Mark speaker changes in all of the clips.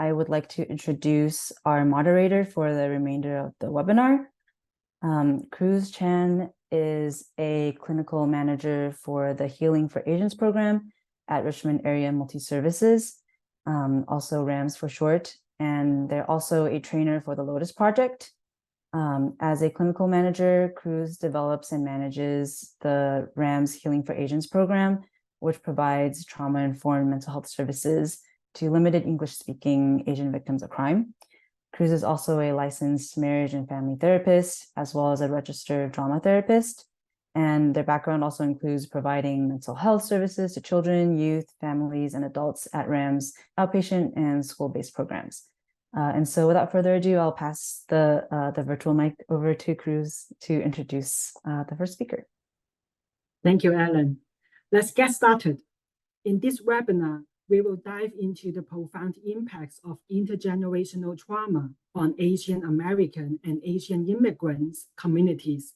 Speaker 1: I would like to introduce our moderator for the remainder of the webinar. Cruz Chan is a clinical manager for the Healing for Asians program at Richmond Area Multi-Services, also RAMS for short, and they're also a trainer for the Lotus project. As a clinical manager, Cruz develops and manages the RAMS Healing for Asians program, which provides trauma-informed mental health services to limited English-speaking Asian victims of crime. Cruz is also a licensed marriage and family therapist, as well as a registered drama therapist. And their background also includes providing mental health services to children, youth, families, and adults at RAMS outpatient and school-based programs. And so without further ado, I'll pass the virtual mic over to Cruz to introduce the first speaker.
Speaker 2: Thank you, Ellen. Let's get started. In this webinar, we will dive into the profound impacts of intergenerational trauma on Asian American and Asian immigrants communities,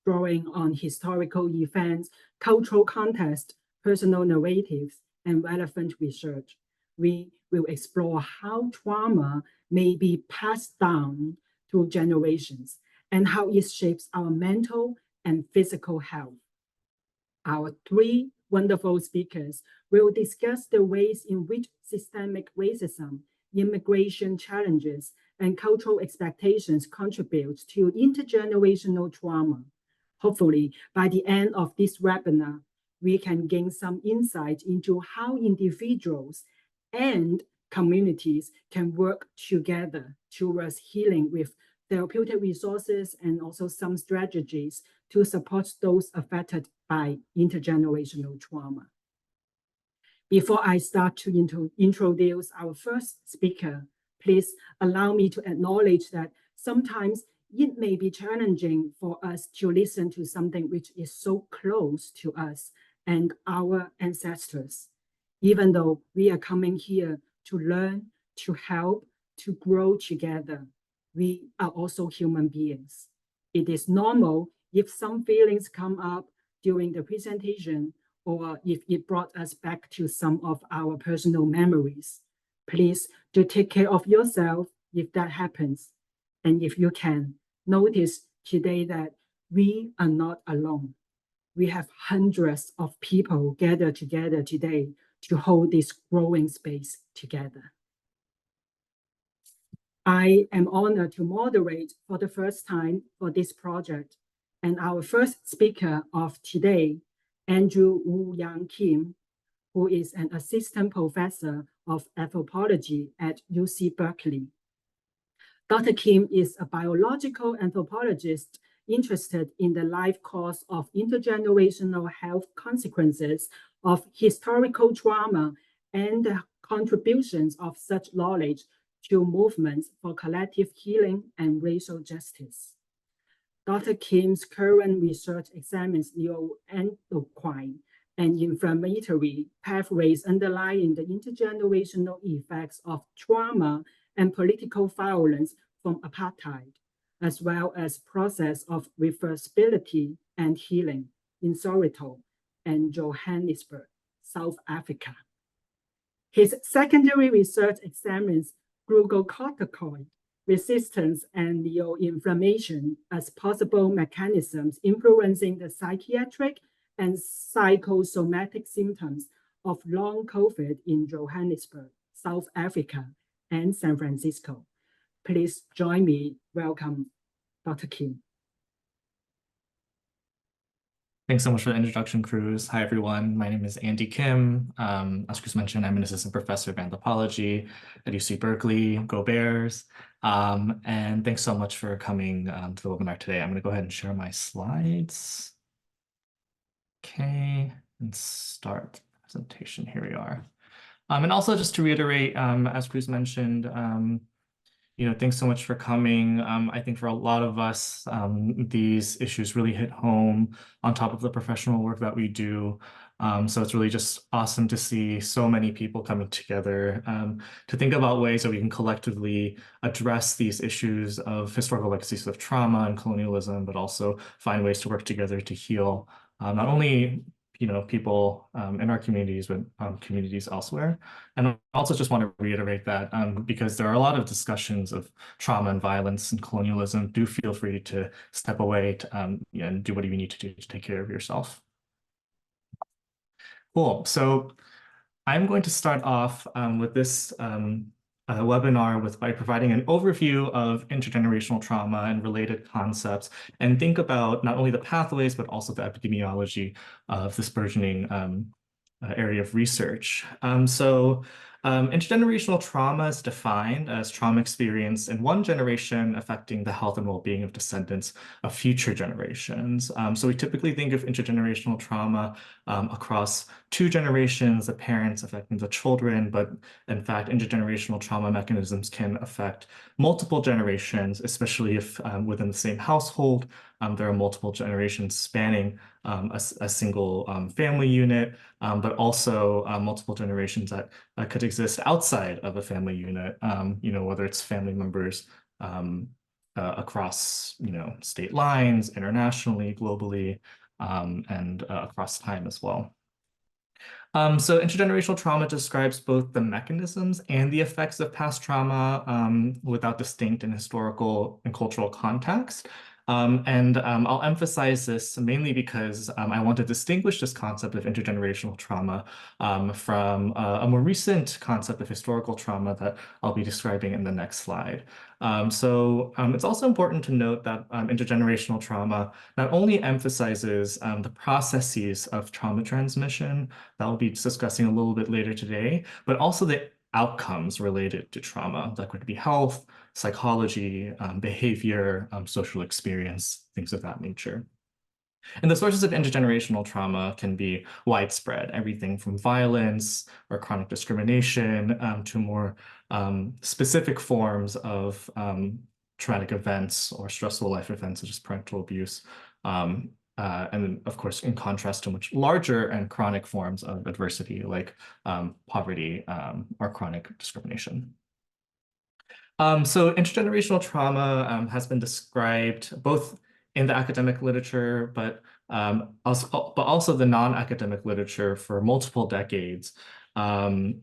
Speaker 2: drawing on historical events, cultural context, personal narratives, and relevant research. We will explore how trauma may be passed down through generations and how it shapes our mental and physical health. Our three wonderful speakers will discuss the ways in which systemic racism, immigration challenges, and cultural expectations contribute to intergenerational trauma. Hopefully, by the end of this webinar, we can gain some insight into how individuals and communities can work together towards healing with therapeutic resources and also some strategies to support those affected by intergenerational trauma. Before I start to introduce our first speaker, please allow me to acknowledge that sometimes it may be challenging for us to listen to something which is so close to us and our ancestors. Even though we are coming here to learn, to help, to grow together, we are also human beings. It is normal if some feelings come up during the presentation or if it brought us back to some of our personal memories. Please do take care of yourself if that happens. And if you can, notice today that we are not alone. We have hundreds of people gathered together today to hold this growing space together. I am honored to moderate for the first time for this project. And our first speaker of today, Andrew Wooyoung Kim, who is an assistant professor of anthropology at UC Berkeley. Dr. Kim is a biological anthropologist interested in the life course of intergenerational health consequences of historical trauma and the contributions of such knowledge to movements for collective healing and racial justice. Dr. Kim's current research examines neuroendocrine and inflammatory pathways underlying the intergenerational effects of trauma and political violence from apartheid, as well as process of reversibility and healing in Soweto and Johannesburg, South Africa. His secondary research examines glucocorticoid resistance and neuroinflammation as possible mechanisms influencing the psychiatric and psychosomatic symptoms of long COVID in Johannesburg, South Africa, and San Francisco. Please join me. Welcome, Dr. Kim.
Speaker 3: Thanks so much for the introduction, Cruz. Hi, everyone. My name is Andy Kim. As Cruz mentioned, I'm an assistant professor of anthropology at UC Berkeley. Go Bears. And thanks so much for coming to the webinar today. I'm going to go ahead and share my slides. Okay, and start the presentation. Here we are. And also just to reiterate, as Cruz mentioned, thanks so much for coming. I think for a lot of us, these issues really hit home on top of the professional work that we do. So it's really just awesome to see so many people coming together to think about ways that we can collectively address these issues of historical legacies of trauma and colonialism, but also find ways to work together to heal not only people in our communities with communities elsewhere. And I also just want to reiterate that because there are a lot of discussions of trauma and violence and colonialism, do feel free to step away and do whatever you need to do to take care of yourself. Cool. So I'm going to start off with this webinar by providing an overview of intergenerational trauma and related concepts, and think about not only the pathways, but also the epidemiology of this burgeoning area of research. Intergenerational trauma is defined as trauma experienced in one generation affecting the health and well-being of descendants of future generations. So we typically think of intergenerational trauma across two generations, the parents affecting the children, but in fact, intergenerational trauma mechanisms can affect multiple generations, especially if within the same household, there are multiple generations spanning a single family unit, but also multiple generations that could exist outside of a family unit, whether it's family members across, state lines, internationally, globally, and across time as well. So intergenerational trauma describes both the mechanisms and the effects of past trauma without distinct and historical and cultural context. I'll emphasize this mainly because I want to distinguish this concept of intergenerational trauma from a more recent concept of historical trauma that I'll be describing in the next slide. It's also important to note that intergenerational trauma not only emphasizes the processes of trauma transmission that we'll be discussing a little bit later today, but also the outcomes related to trauma, that could be health, psychology, behavior, social experience, things of that nature. And the sources of intergenerational trauma can be widespread, everything from violence or chronic discrimination to more specific forms of traumatic events or stressful life events such as parental abuse. And of course, in contrast to much larger and chronic forms of adversity like poverty or chronic discrimination. So intergenerational trauma has been described both in the academic literature, but also the non-academic literature for multiple decades. And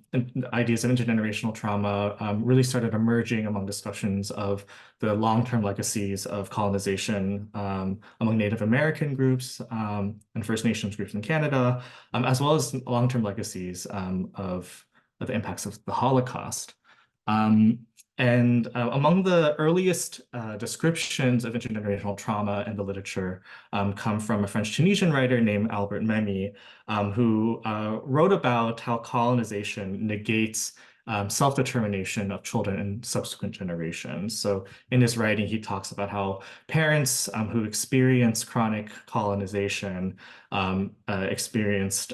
Speaker 3: ideas of intergenerational trauma really started emerging among discussions of the long-term legacies of colonization among Native American groups and First Nations groups in Canada, as well as long-term legacies of the impacts of the Holocaust. Among the earliest descriptions of intergenerational trauma in the literature come from a French-Tunisian writer named Albert Memmi, who wrote about how colonization negates self-determination of children in subsequent generations. So in his writing, he talks about how parents who experience chronic colonization experienced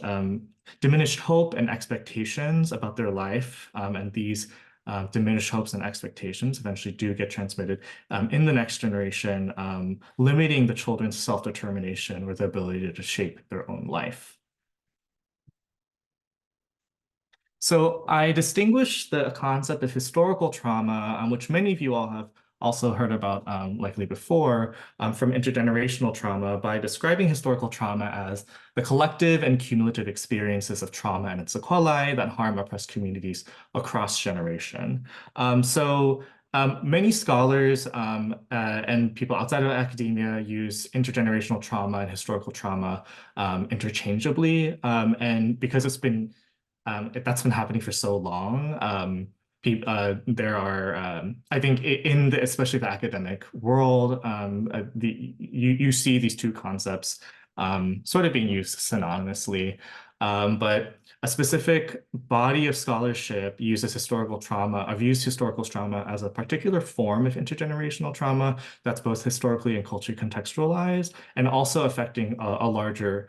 Speaker 3: diminished hope and expectations about their life, and these diminished hopes and expectations eventually do get transmitted in the next generation, limiting the children's self-determination or the ability to shape their own life. So I distinguish the concept of historical trauma, which many of you all have also heard about likely before, from intergenerational trauma by describing historical trauma as the collective and cumulative experiences of trauma and its sequelae that harm oppressed communities across generation. Many scholars and people outside of academia use intergenerational trauma and historical trauma interchangeably. And because that's been happening for so long, there are, I think, especially the academic world, you see these two concepts sort of being used synonymously. But a specific body of scholarship uses historical trauma. I've used historical trauma as a particular form of intergenerational trauma that's both historically and culturally contextualized, and also affecting a larger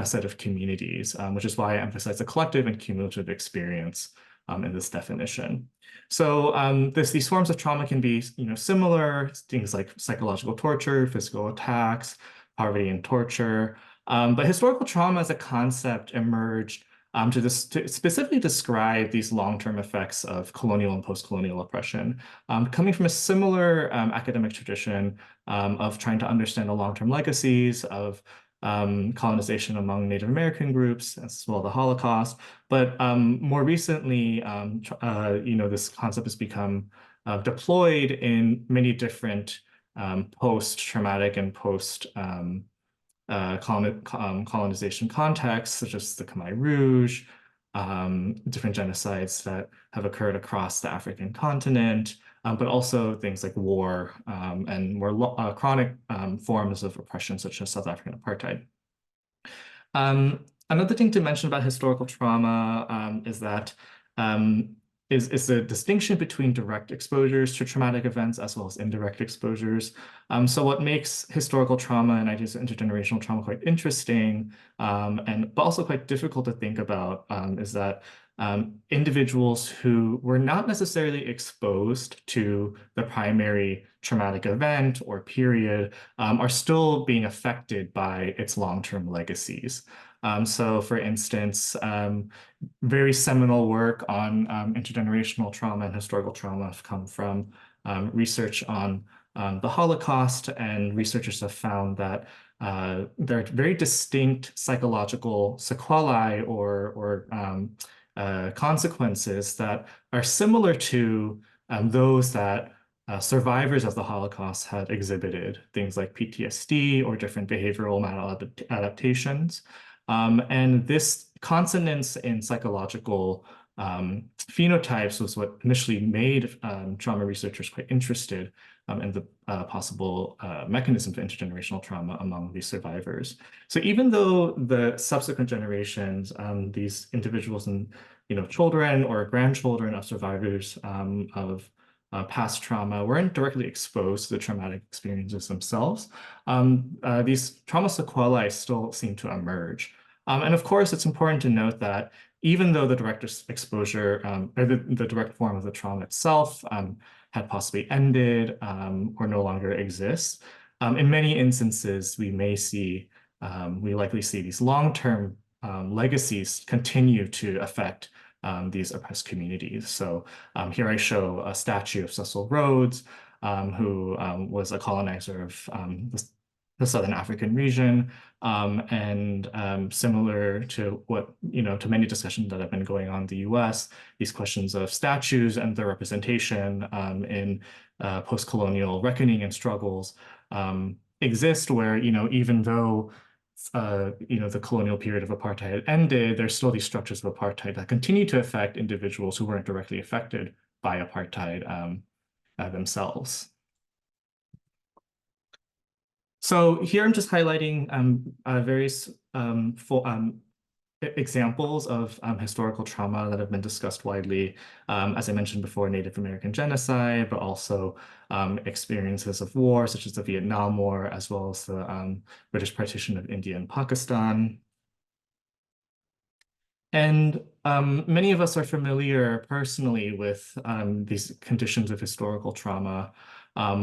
Speaker 3: set of communities, which is why I emphasize the collective and cumulative experience in this definition. So these forms of trauma can be, similar, things like psychological torture, physical attacks, poverty and torture. But historical trauma as a concept emerged to specifically describe these long-term effects of colonial and post-colonial oppression, coming from a similar academic tradition of trying to understand the long-term legacies of colonization among Native American groups, as well as the Holocaust. But more recently, this concept has become deployed in many different post-traumatic and colonization contexts, such as the Khmer Rouge, different genocides that have occurred across the African continent, but also things like war and more chronic forms of oppression, such as South African apartheid. Another thing to mention about historical trauma is that is the distinction between direct exposures to traumatic events as well as indirect exposures. So what makes historical trauma and ideas of intergenerational trauma quite interesting, but also quite difficult to think about, is that individuals who were not necessarily exposed to the primary traumatic event or period are still being affected by its long-term legacies. So for instance, very seminal work on intergenerational trauma and historical trauma have come from research on the Holocaust, and researchers have found that there are very distinct psychological sequelae or consequences that are similar to those that survivors of the Holocaust had exhibited, things like PTSD or different behavioral maladaptations. And this consonance in psychological phenotypes was what initially made trauma researchers quite interested in the possible mechanisms of intergenerational trauma among these survivors. So even though the subsequent generations, these individuals and children or grandchildren of survivors of past trauma weren't directly exposed to the traumatic experiences themselves, these trauma sequelae still seem to emerge. And of course, it's important to note that even though the direct exposure or the direct form of the trauma itself had possibly ended or no longer exists, in many instances, we likely see these long-term legacies continue to affect these oppressed communities. So here I show a statue of Cecil Rhodes, who was a colonizer of the Southern African region, and similar to to many discussions that have been going on in the US, these questions of statues and their representation in post-colonial reckoning and struggles exist, where even though the colonial period of apartheid ended, there's still these structures of apartheid that continue to affect individuals who weren't directly affected by apartheid themselves. So here I'm just highlighting various examples of historical trauma that have been discussed widely. As I mentioned before, Native American genocide, but also experiences of war, such as the Vietnam War, as well as the British partition of India and Pakistan. And many of us are familiar personally with these conditions of historical trauma,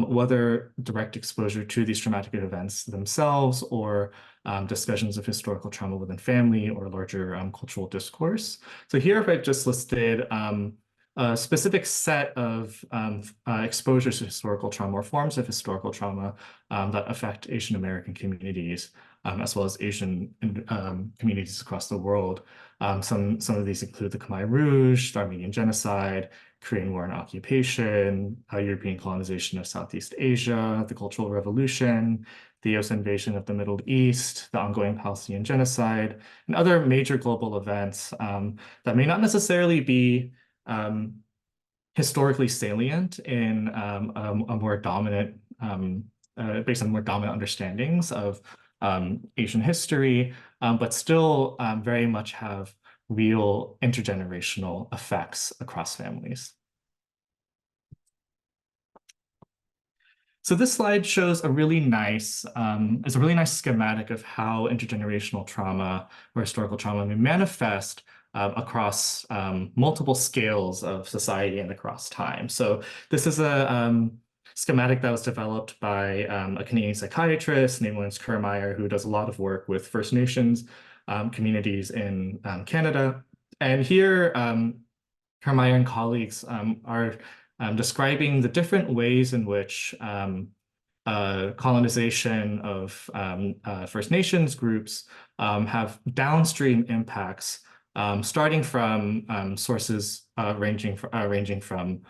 Speaker 3: whether direct exposure to these traumatic events themselves or discussions of historical trauma within family or larger cultural discourse. So here I've just listed a specific set of exposures to historical trauma or forms of historical trauma that affect Asian American communities, as well as Asian communities across the world. Some of these include the Khmer Rouge, the Armenian Genocide, Korean War and Occupation, European colonization of Southeast Asia, the Cultural Revolution, the US invasion of the Middle East, the ongoing Palestinian Genocide, and other major global events that may not necessarily be historically salient in a more dominant, based on more dominant understandings of Asian history, but still very much have real intergenerational effects across families. So this slide shows a really nice schematic of how intergenerational trauma or historical trauma may manifest across multiple scales of society and across time. So this is a schematic that was developed by a Canadian psychiatrist named Lawrence Kermeyer, who does a lot of work with First Nations communities in Canada. And here, Kermeyer and colleagues are describing the different ways in which colonization of First Nations groups have downstream impacts, starting from sources ranging from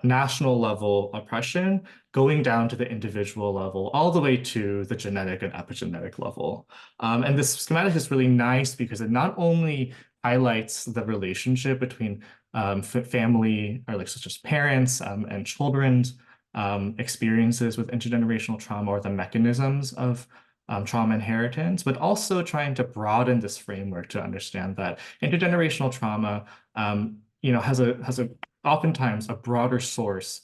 Speaker 3: national level oppression, going down to the individual level, all the way to the genetic and epigenetic level. And this schematic is really nice because it not only highlights the relationship between family, or like such as parents and children's experiences with intergenerational trauma, or the mechanisms of trauma inheritance, but also trying to broaden this framework to understand that intergenerational trauma, has oftentimes a broader source,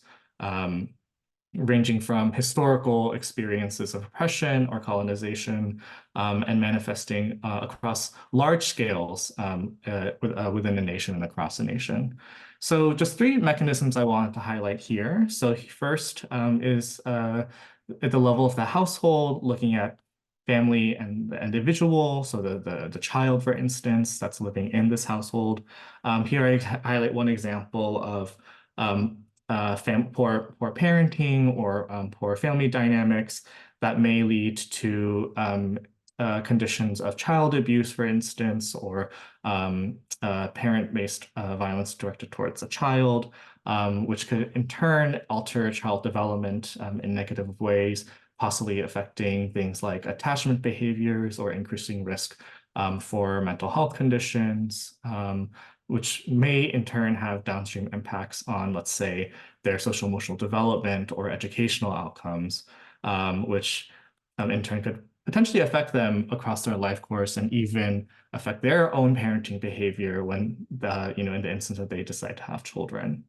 Speaker 3: ranging from historical experiences of oppression or colonization, and manifesting across large scales within a nation and across a nation. So just 3 mechanisms I wanted to highlight here. So first is at the level of the household, looking at family and the individual, so the child, for instance, that's living in this household. Here I highlight one example of poor parenting or poor family dynamics that may lead to conditions of child abuse, for instance, or parent-based violence directed towards a child, which could in turn alter child development in negative ways, possibly affecting things like attachment behaviors or increasing risk for mental health conditions, which may in turn have downstream impacts on, let's say, their social emotional development or educational outcomes, which in turn could potentially affect them across their life course and even affect their own parenting behavior when in the instance that they decide to have children.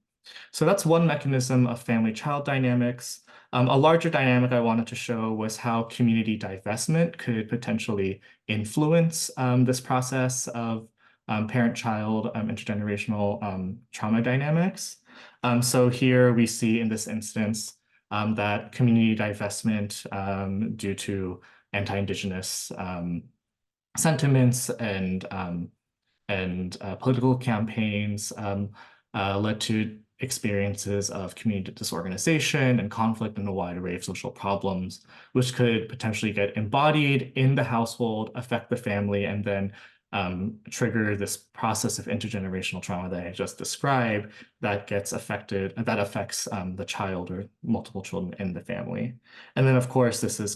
Speaker 3: So that's one mechanism of family-child dynamics. A larger dynamic I wanted to show was how community divestment could potentially influence this process of parent-child intergenerational trauma dynamics. So here we see in this instance that community divestment due to anti-Indigenous sentiments and political campaigns led to experiences of community disorganization and conflict in a wide array of social problems, which could potentially get embodied in the household, affect the family, and then trigger this process of intergenerational trauma that I just described that affects the child or multiple children in the family. And then, of course, this is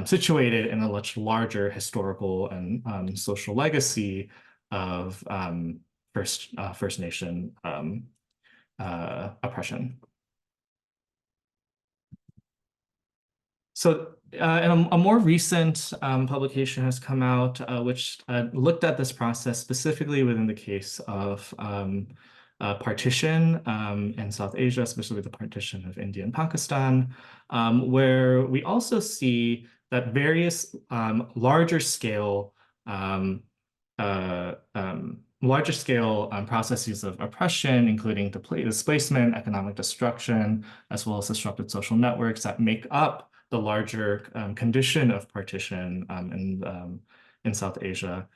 Speaker 3: situated in a much larger historical and social legacy of First Nation oppression. So a more recent publication has come out which looked at this process specifically within the case of partition in South Asia, especially the partition of India and Pakistan, where we also see that various larger scale processes of oppression, including displacement, economic destruction, as well as disrupted social networks that make up the larger condition of partition in South Asia,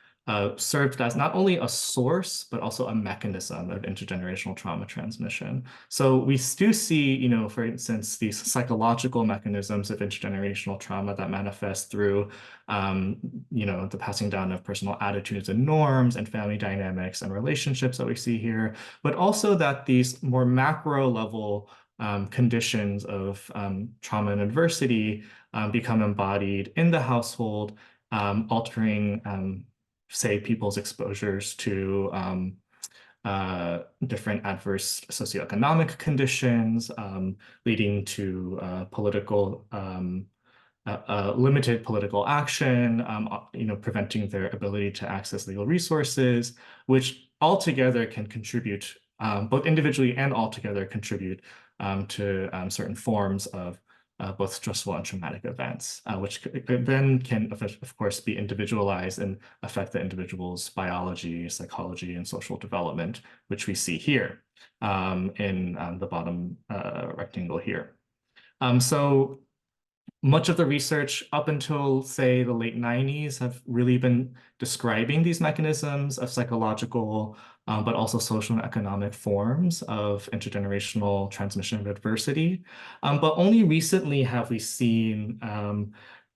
Speaker 3: served as not only a source, but also a mechanism of intergenerational trauma transmission. So we do see, for instance, these psychological mechanisms of intergenerational trauma that manifest through, the passing down of personal attitudes and norms and family dynamics and relationships that we see here, but also that these more macro level conditions of trauma and adversity become embodied in the household, altering say people's exposures to different adverse socioeconomic conditions, leading to limited political action, preventing their ability to access legal resources, which altogether can contribute, both individually and altogether contribute to certain forms of both stressful and traumatic events, which then can, of course, be individualized and affect the individual's biology, psychology, and social development, which we see here in the bottom rectangle here. So much of the research up until, say, the late 90s have really been describing these mechanisms of psychological but also social and economic forms of intergenerational transmission of adversity. But only recently have we seen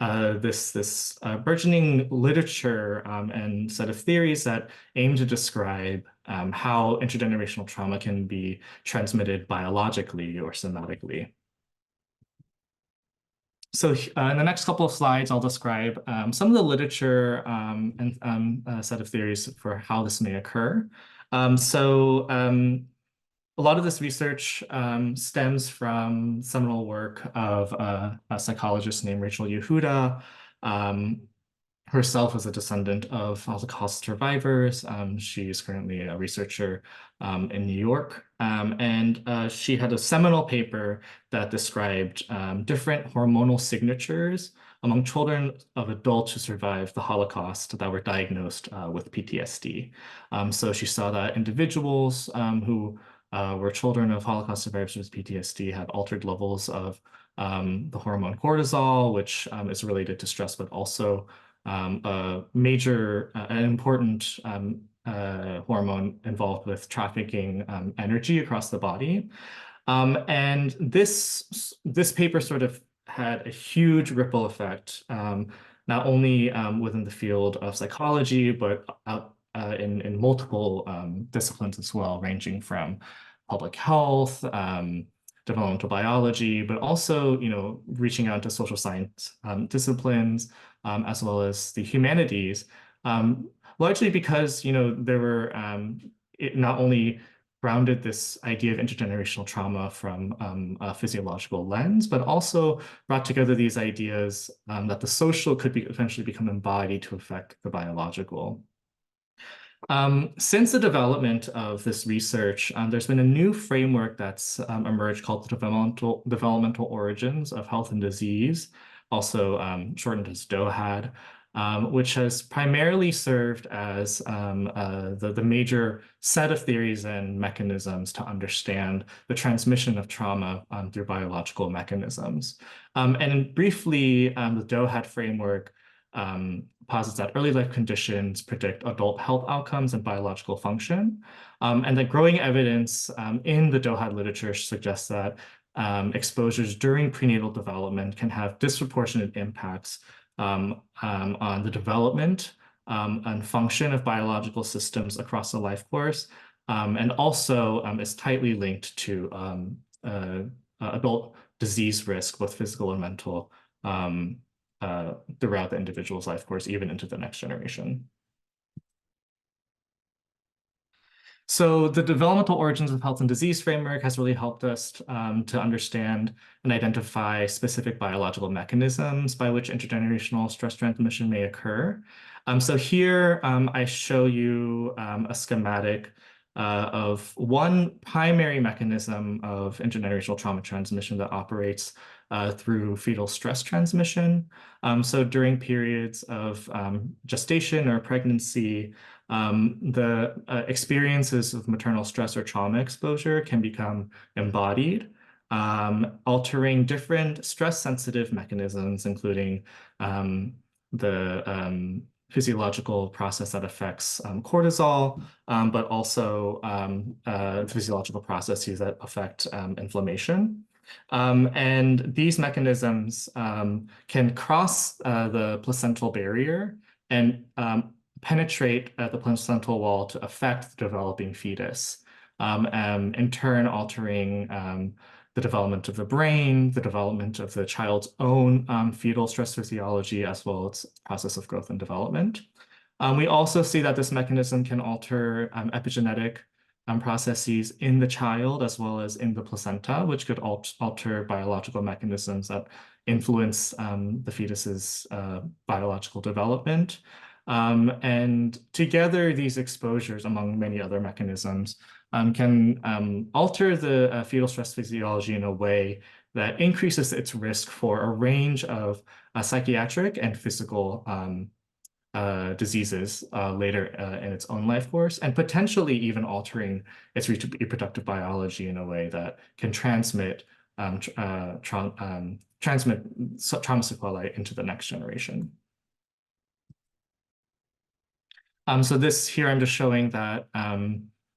Speaker 3: this burgeoning literature and set of theories that aim to describe how intergenerational trauma can be transmitted biologically or somatically. So in the next couple of slides, I'll describe some of the literature and a set of theories for how this may occur. A lot of this research stems from seminal work of a psychologist named Rachel Yehuda. Herself is a descendant of Holocaust survivors. She's currently a researcher in New York. She had a seminal paper that described different hormonal signatures among children of adults who survived the Holocaust that were diagnosed with PTSD. So she saw that individuals who were children of Holocaust survivors with PTSD had altered levels of the hormone cortisol, which is related to stress, but also a major, an important hormone involved with trafficking energy across the body. And this paper sort of had a huge ripple effect, not only within the field of psychology, but in multiple disciplines as well, ranging from public health, developmental biology, but also, reaching out to social science disciplines, as well as the humanities, largely because, there were, it not only grounded this idea of intergenerational trauma from a physiological lens, but also brought together these ideas that the social could eventually become embodied to affect the biological. Since the development of this research, there's been a new framework that's emerged called the developmental origins of health and disease, also shortened as DOHAD, which has primarily served as the major set of theories and mechanisms to understand the transmission of trauma through biological mechanisms. And briefly, the DOHAD framework posits that early life conditions predict adult health outcomes and biological function. And that growing evidence in the DOHAD literature suggests that exposures during prenatal development can have disproportionate impacts on the development and function of biological systems across the life course, and also is tightly linked to adult disease risk, both physical and mental, throughout the individual's life course, even into the next generation. So the developmental origins of health and disease framework has really helped us to understand and identify specific biological mechanisms by which intergenerational stress transmission may occur. So here I show you a schematic of one primary mechanism of intergenerational trauma transmission that operates through fetal stress transmission. So during periods of gestation or pregnancy, the experiences of maternal stress or trauma exposure can become embodied, altering different stress-sensitive mechanisms, including the physiological process that affects cortisol, but also physiological processes that affect inflammation. And these mechanisms can cross the placental barrier and penetrate the placental wall to affect the developing fetus, in turn altering the development of the brain, the development of the child's own fetal stress physiology, as well as process of growth and development. We also see that this mechanism can alter epigenetic processes in the child as well as in the placenta, which could alter biological mechanisms that influence the fetus's biological development. And together, these exposures, among many other mechanisms, can alter the fetal stress physiology in a way that increases its risk for a range of psychiatric and physical diseases later in its own life course, and potentially even altering its reproductive biology in a way that can transmit trauma sequelae into the next generation. So this here, I'm just showing that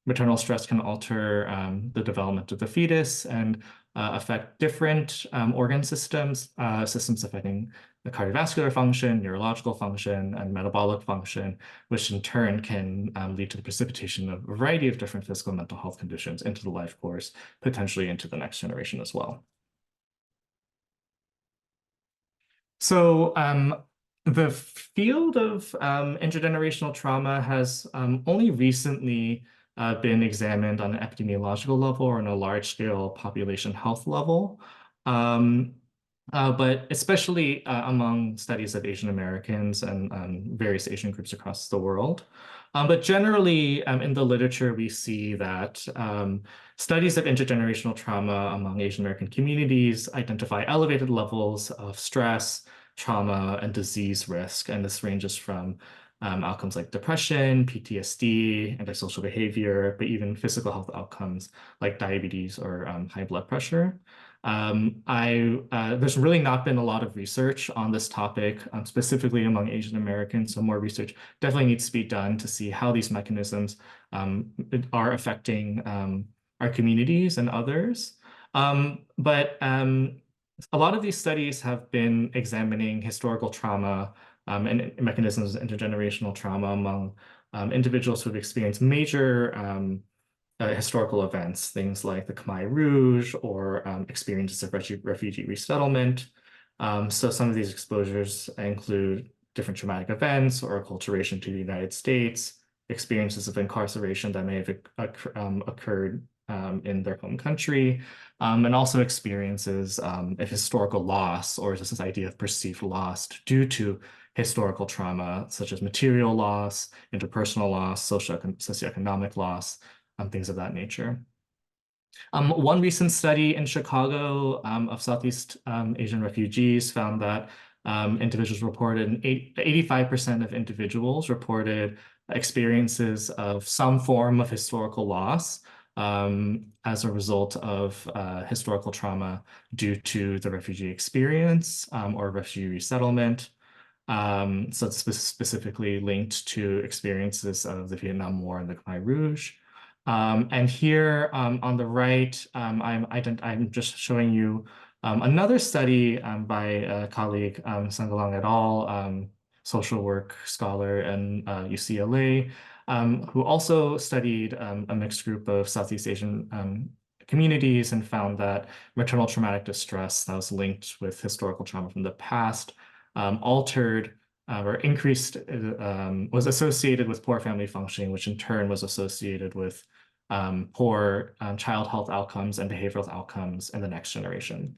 Speaker 3: maternal stress can alter the development of the fetus and affect different organ systems, systems affecting the cardiovascular function, neurological function, and metabolic function, which in turn can lead to the precipitation of a variety of different physical and mental health conditions into the life course, potentially into the next generation as well. So the field of intergenerational trauma has only recently been examined on an epidemiological level or on a large-scale population health level. But especially among studies of Asian Americans and various Asian groups across the world. But generally, in the literature, we see that studies of intergenerational trauma among Asian American communities identify elevated levels of stress, trauma, and disease risk. And this ranges from outcomes like depression, PTSD, antisocial behavior, but even physical health outcomes like diabetes or high blood pressure. There's really not been a lot of research on this topic, specifically among Asian Americans, so more research definitely needs to be done to see how these mechanisms are affecting our communities and others. But a lot of these studies have been examining historical trauma and mechanisms of intergenerational trauma among individuals who have experienced major historical events, things like the Khmer Rouge or experiences of refugee resettlement. So some of these exposures include different traumatic events or acculturation to the United States, experiences of incarceration that may have occurred in their home country, and also experiences of historical loss, or just this idea of perceived loss due to historical trauma, such as material loss, interpersonal loss, socioeconomic loss, things of that nature. One recent study in Chicago of Southeast Asian refugees found that individuals reported, 85% of individuals reported experiences of some form of historical loss as a result of historical trauma due to the refugee experience or refugee resettlement. So it's specifically linked to experiences of the Vietnam War and the Khmer Rouge. And here on the right, I'm just showing you another study by a colleague, Sangalang et al., social work scholar in UCLA, who also studied a mixed group of Southeast Asian communities and found that maternal traumatic distress that was linked with historical trauma from the past altered or increased, was associated with poor family functioning, which in turn was associated with poor child health outcomes and behavioral outcomes in the next generation.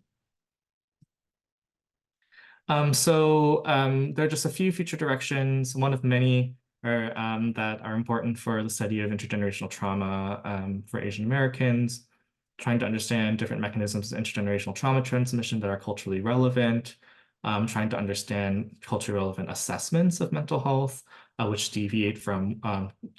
Speaker 3: So there are just a few future directions, one of many that are important for the study of intergenerational trauma for Asian Americans, trying to understand different mechanisms of intergenerational trauma transmission that are culturally relevant, trying to understand culturally relevant assessments of mental health, which deviate from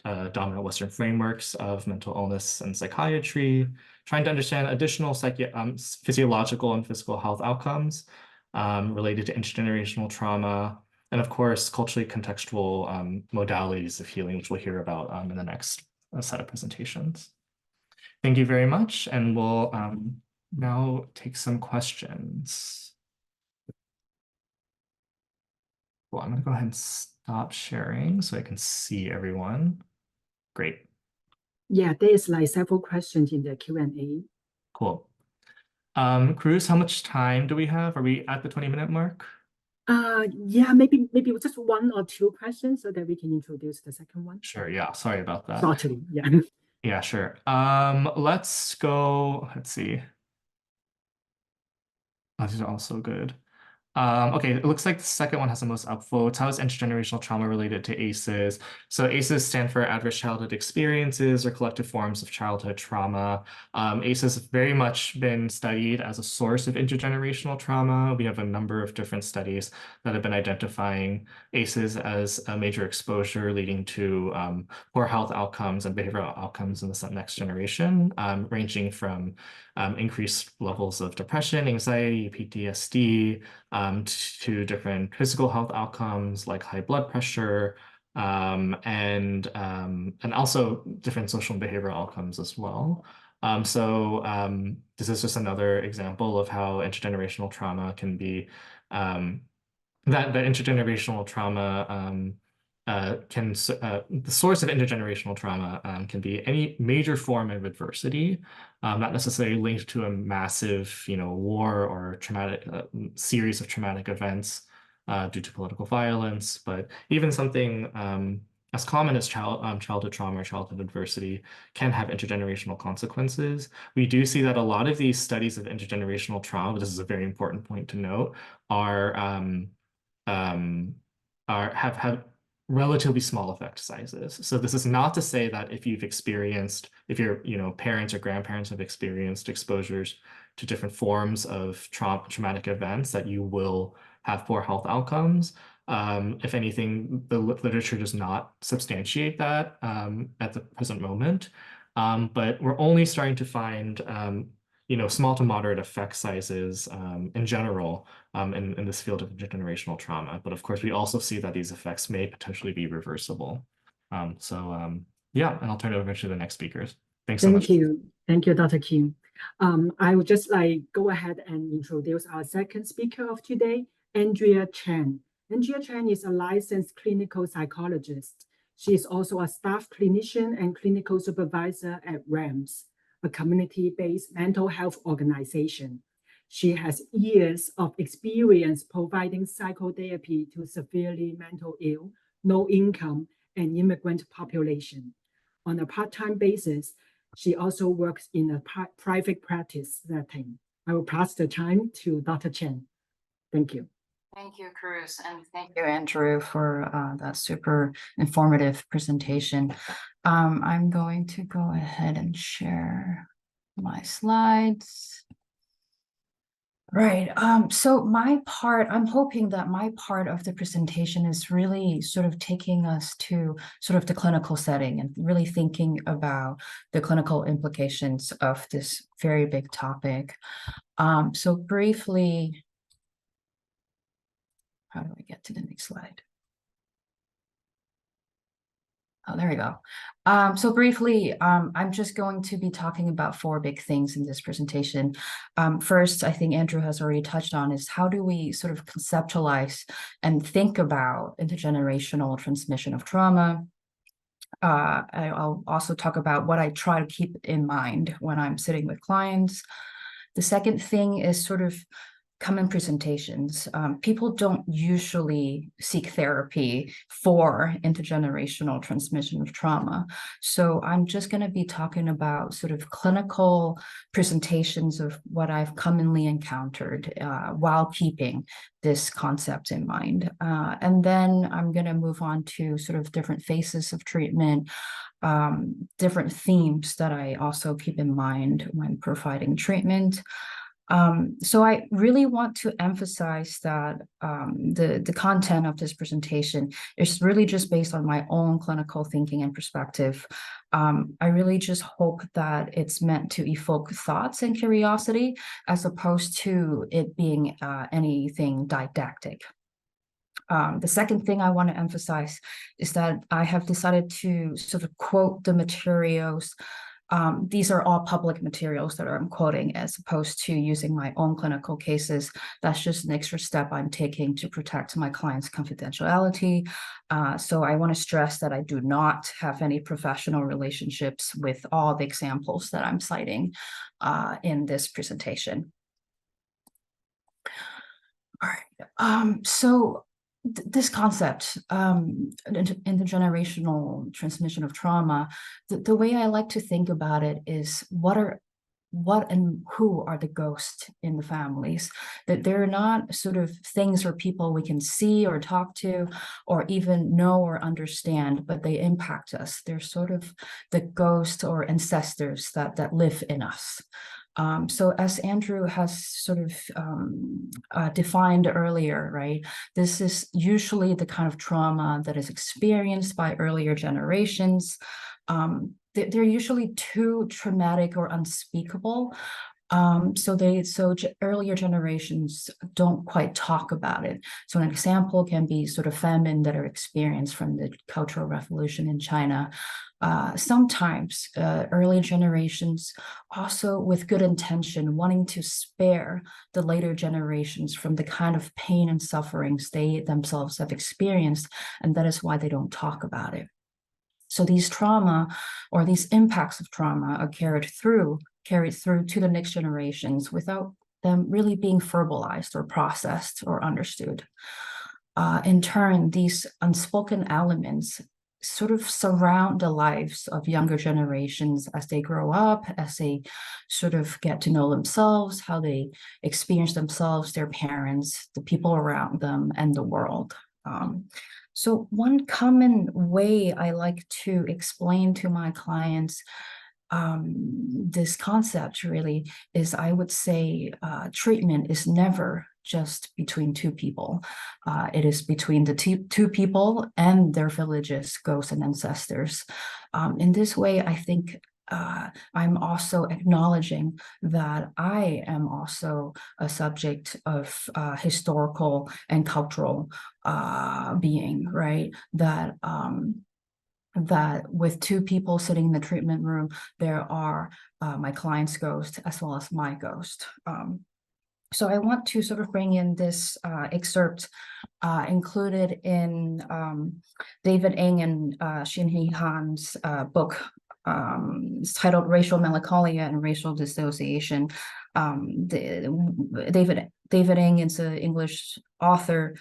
Speaker 3: dominant Western frameworks of mental illness and psychiatry, trying to understand additional physiological and physical health outcomes related to intergenerational trauma, and of course, culturally contextual modalities of healing, which we'll hear about in the next set of presentations. Thank you very much, and we'll now take some questions. Well, I'm going to go ahead and stop sharing so I can see everyone. Great.
Speaker 2: Yeah, there is like several questions in the Q&A.
Speaker 3: Cool. Cruz, how much time do we have? Are we at the 20-minute mark?
Speaker 2: Yeah, maybe just one or two questions so that we can introduce the second one.
Speaker 3: Sure, yeah, sorry about that.
Speaker 2: Shortly, yeah.
Speaker 3: Yeah, sure. Let's go, let's see. Oh, these are all so good. Okay, it looks like the second one has the most upvotes. How is intergenerational trauma related to ACEs? So ACEs stand for adverse childhood experiences or collective forms of childhood trauma. ACEs have very much been studied as a source of intergenerational trauma. We have a number of different studies that have been identifying ACEs as a major exposure leading to poor health outcomes and behavioral outcomes in the next generation, ranging from increased levels of depression, anxiety, PTSD, to different physical health outcomes like high blood pressure, and also different social and behavioral outcomes as well. This is just another example of how intergenerational trauma can be that intergenerational trauma the source of intergenerational trauma can be any major form of adversity, not necessarily linked to a massive, war or traumatic series of traumatic events due to political violence, but even something as common as childhood trauma or childhood adversity can have intergenerational consequences. We do see that a lot of these studies of intergenerational trauma, this is a very important point to note, have relatively small effect sizes. So this is not to say that if your parents or grandparents have experienced exposures to different forms of traumatic events, that you will have poor health outcomes. If anything, the literature does not substantiate that at the present moment. But we're only starting to find small to moderate effect sizes in general in this field of intergenerational trauma. But of course, we also see that these effects may potentially be reversible. Yeah, and I'll turn it over to the next speakers. Thanks so much.
Speaker 2: Thank you, Dr. Kim. I would just go ahead and introduce our second speaker of today, Andrea Chen. Andrea Chen is a licensed clinical psychologist. She is also a staff clinician and clinical supervisor at RAMS, a community-based mental health organization. She has years of experience providing psychotherapy to severely mental ill, low income, and immigrant population. On a part-time basis, she also works in a private practice setting. I will pass the time to Dr. Chen. Thank you.
Speaker 4: Thank you, Cruz, and thank you, Andrew, for that super informative presentation. I'm going to go ahead and share my slides. Right. So I'm hoping that my part of the presentation is really sort of taking us to sort of the clinical setting and really thinking about the clinical implications of this very big topic. So briefly, how do I get to the next slide? Oh, there we go. So briefly, I'm just going to be talking about 4 big things in this presentation. First, I think Andrew has already touched on is how do we sort of conceptualize and think about intergenerational transmission of trauma. I'll also talk about what I try to keep in mind when I'm sitting with clients. The second thing is sort of common presentations. People don't usually seek therapy for intergenerational transmission of trauma. So I'm just going to be talking about sort of clinical presentations of what I've commonly encountered while keeping this concept in mind. And then I'm going to move on to sort of different phases of treatment, different themes that I also keep in mind when providing treatment. So I really want to emphasize that the content of this presentation is really just based on my own clinical thinking and perspective. I really just hope that it's meant to evoke thoughts and curiosity as opposed to it being anything didactic. The second thing I want to emphasize is that I have decided to sort of quote the materials. These are all public materials that I'm quoting as opposed to using my own clinical cases. That's just an extra step I'm taking to protect my client's confidentiality. So I want to stress that I do not have any professional relationships with all the examples that I'm citing in this presentation. All right. So this concept, intergenerational transmission of trauma, the way I like to think about it is what and who are the ghosts in the families, that they're not sort of things or people we can see or talk to or even know or understand, but they impact us. They're sort of the ghosts or ancestors that live in us. So as Andrew has sort of defined earlier, right, this is usually the kind of trauma that is experienced by earlier generations. They're usually too traumatic or unspeakable Earlier generations don't quite talk about it. So an example can be sort of famine that are experienced from the Cultural Revolution in China. Sometimes early generations also with good intention, wanting to spare the later generations from the kind of pain and sufferings they themselves have experienced, and that is why they don't talk about it. So these trauma or these impacts of trauma are carried through to the next generations without them really being verbalized or processed or understood. In turn, these unspoken elements sort of surround the lives of younger generations as they grow up, as they sort of get to know themselves, how they experience themselves, their parents, the people around them, and the world. So one common way I like to explain to my clients this concept really is, I would say, treatment is never just between two people. It is between the two people and their villages, ghosts, and ancestors. In this way, I think I'm also acknowledging that I am also a subject of historical and cultural being, right? That with two people sitting in the treatment room, there are my client's ghost as well as my ghost. So I want to sort of bring in this excerpt included in David Ng and Shin-Hee Han's book. It's titled Racial Melancholia and Racial Dissociation. David Ng is an English author,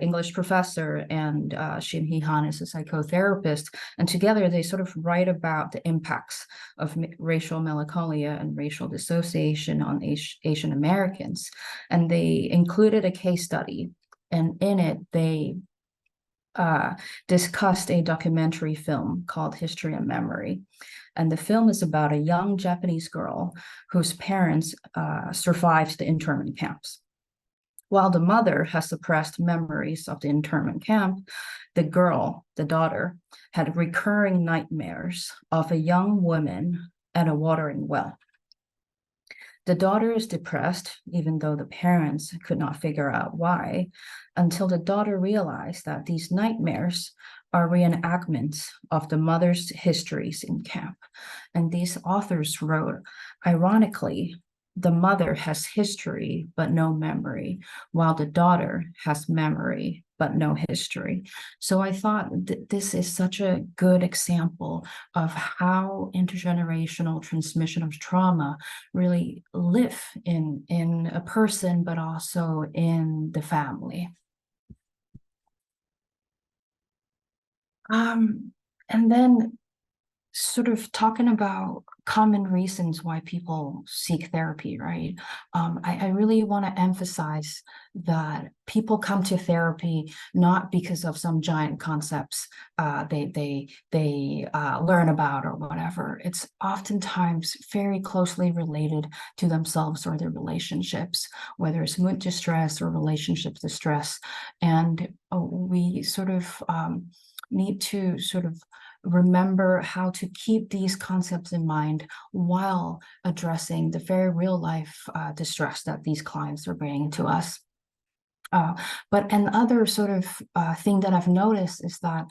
Speaker 4: English professor, and Shin-Hee Han is a psychotherapist. And together they sort of write about the impacts of racial melancholia and racial dissociation on Asian Americans. And they included a case study, and in it they discussed a documentary film called History and Memory. And the film is about a young Japanese girl whose parents survived the internment camps. While the mother has suppressed memories of the internment camp, the girl, the daughter, had recurring nightmares of a young woman at a watering well. The daughter is depressed, even though the parents could not figure out why, until the daughter realized that these nightmares are reenactments of the mother's histories in camp. And these authors wrote, ironically, the mother has history but no memory, while the daughter has memory but no history. So I thought this is such a good example of how intergenerational transmission of trauma really live in a person, but also in the family. And then sort of talking about common reasons why people seek therapy, right? I really want to emphasize that people come to therapy not because of some giant concepts they learn about or whatever. It's oftentimes very closely related to themselves or their relationships, whether it's mood distress or relationship distress. And we sort of need to sort of remember how to keep these concepts in mind while addressing the very real life distress that these clients are bringing to us. But another sort of thing that I've noticed is that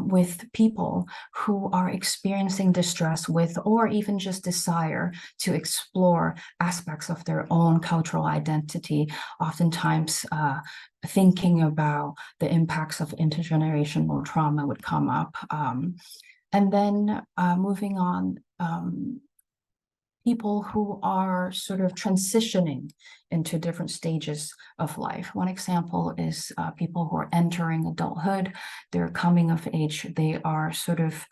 Speaker 4: with people who are experiencing distress with, or even just desire to explore aspects of their own cultural identity, oftentimes thinking about the impacts of intergenerational trauma would come up. And then moving on, people who are sort of transitioning into different stages of life. One example is people who are entering adulthood, they're coming of age, they are sort of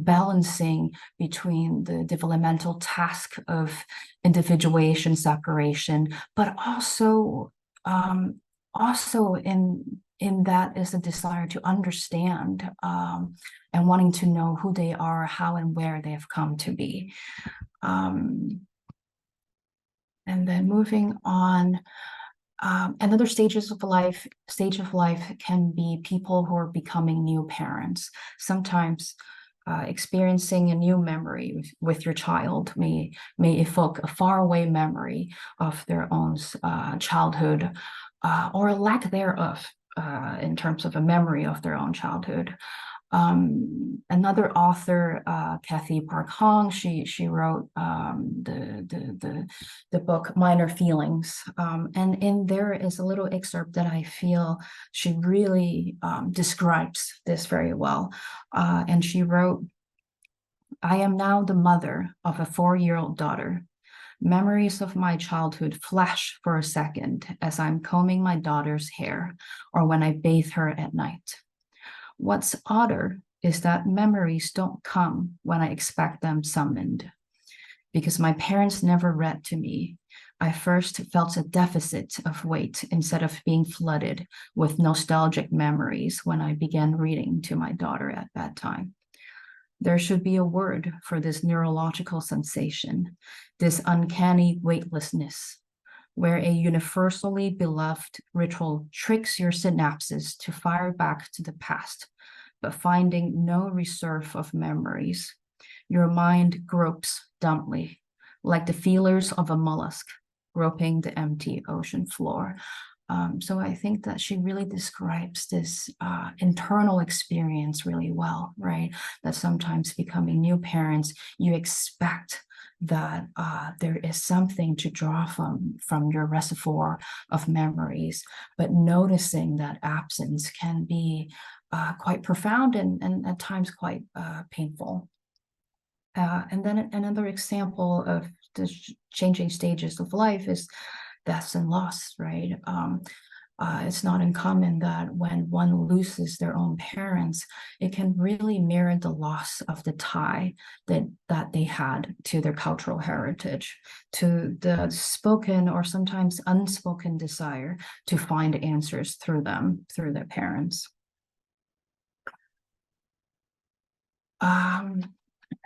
Speaker 4: balancing between the developmental task of individuation, separation, but also in that is a desire to understand and wanting to know who they are, how and where they have come to be. And then moving on, another stage of life can be people who are becoming new parents. Sometimes experiencing a new memory with your child may evoke a faraway memory of their own childhood, or a lack thereof, in terms of a memory of their own childhood. Another author, Kathy Park Hong, she wrote the book Minor Feelings, and in there is a little excerpt that I feel she really describes this very well. And she wrote, "I am now the mother of a 4-year-old daughter. Memories of my childhood flash for a second as I'm combing my daughter's hair or when I bathe her at night. What's odder is that memories don't come when I expect them summoned. Because my parents never read to me, I first felt a deficit of weight instead of being flooded with nostalgic memories when I began reading to my daughter at bedtime. There should be a word for this neurological sensation, this uncanny weightlessness, where a universally beloved ritual tricks your synapses to fire back to the past, but finding no reserve of memories. Your mind gropes dumbly, like the feelers of a mollusk groping the empty ocean floor." So I think that she really describes this internal experience really well, right? That sometimes becoming new parents, you expect that there is something to draw from your reservoir of memories, but noticing that absence can be quite profound and at times quite painful. And then another example of the changing stages of life is deaths and loss, right? It's not uncommon that when one loses their own parents, it can really mirror the loss of the tie that they had to their cultural heritage, to the spoken or sometimes unspoken desire to find answers through them, through their parents.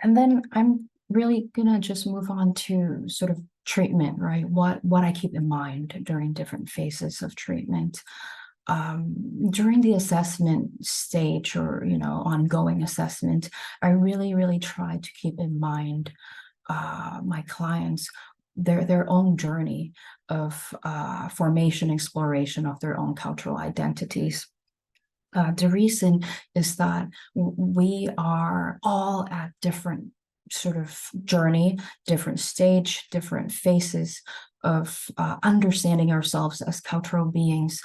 Speaker 4: And then I'm really gonna just move on to sort of treatment, right? What I keep in mind during different phases of treatment. During the assessment stage or, ongoing assessment, I really try to keep in mind my clients, their own journey of formation, exploration of their own cultural identities. The reason is that we are all at different sort of journey, different stage, different phases of understanding ourselves as cultural beings.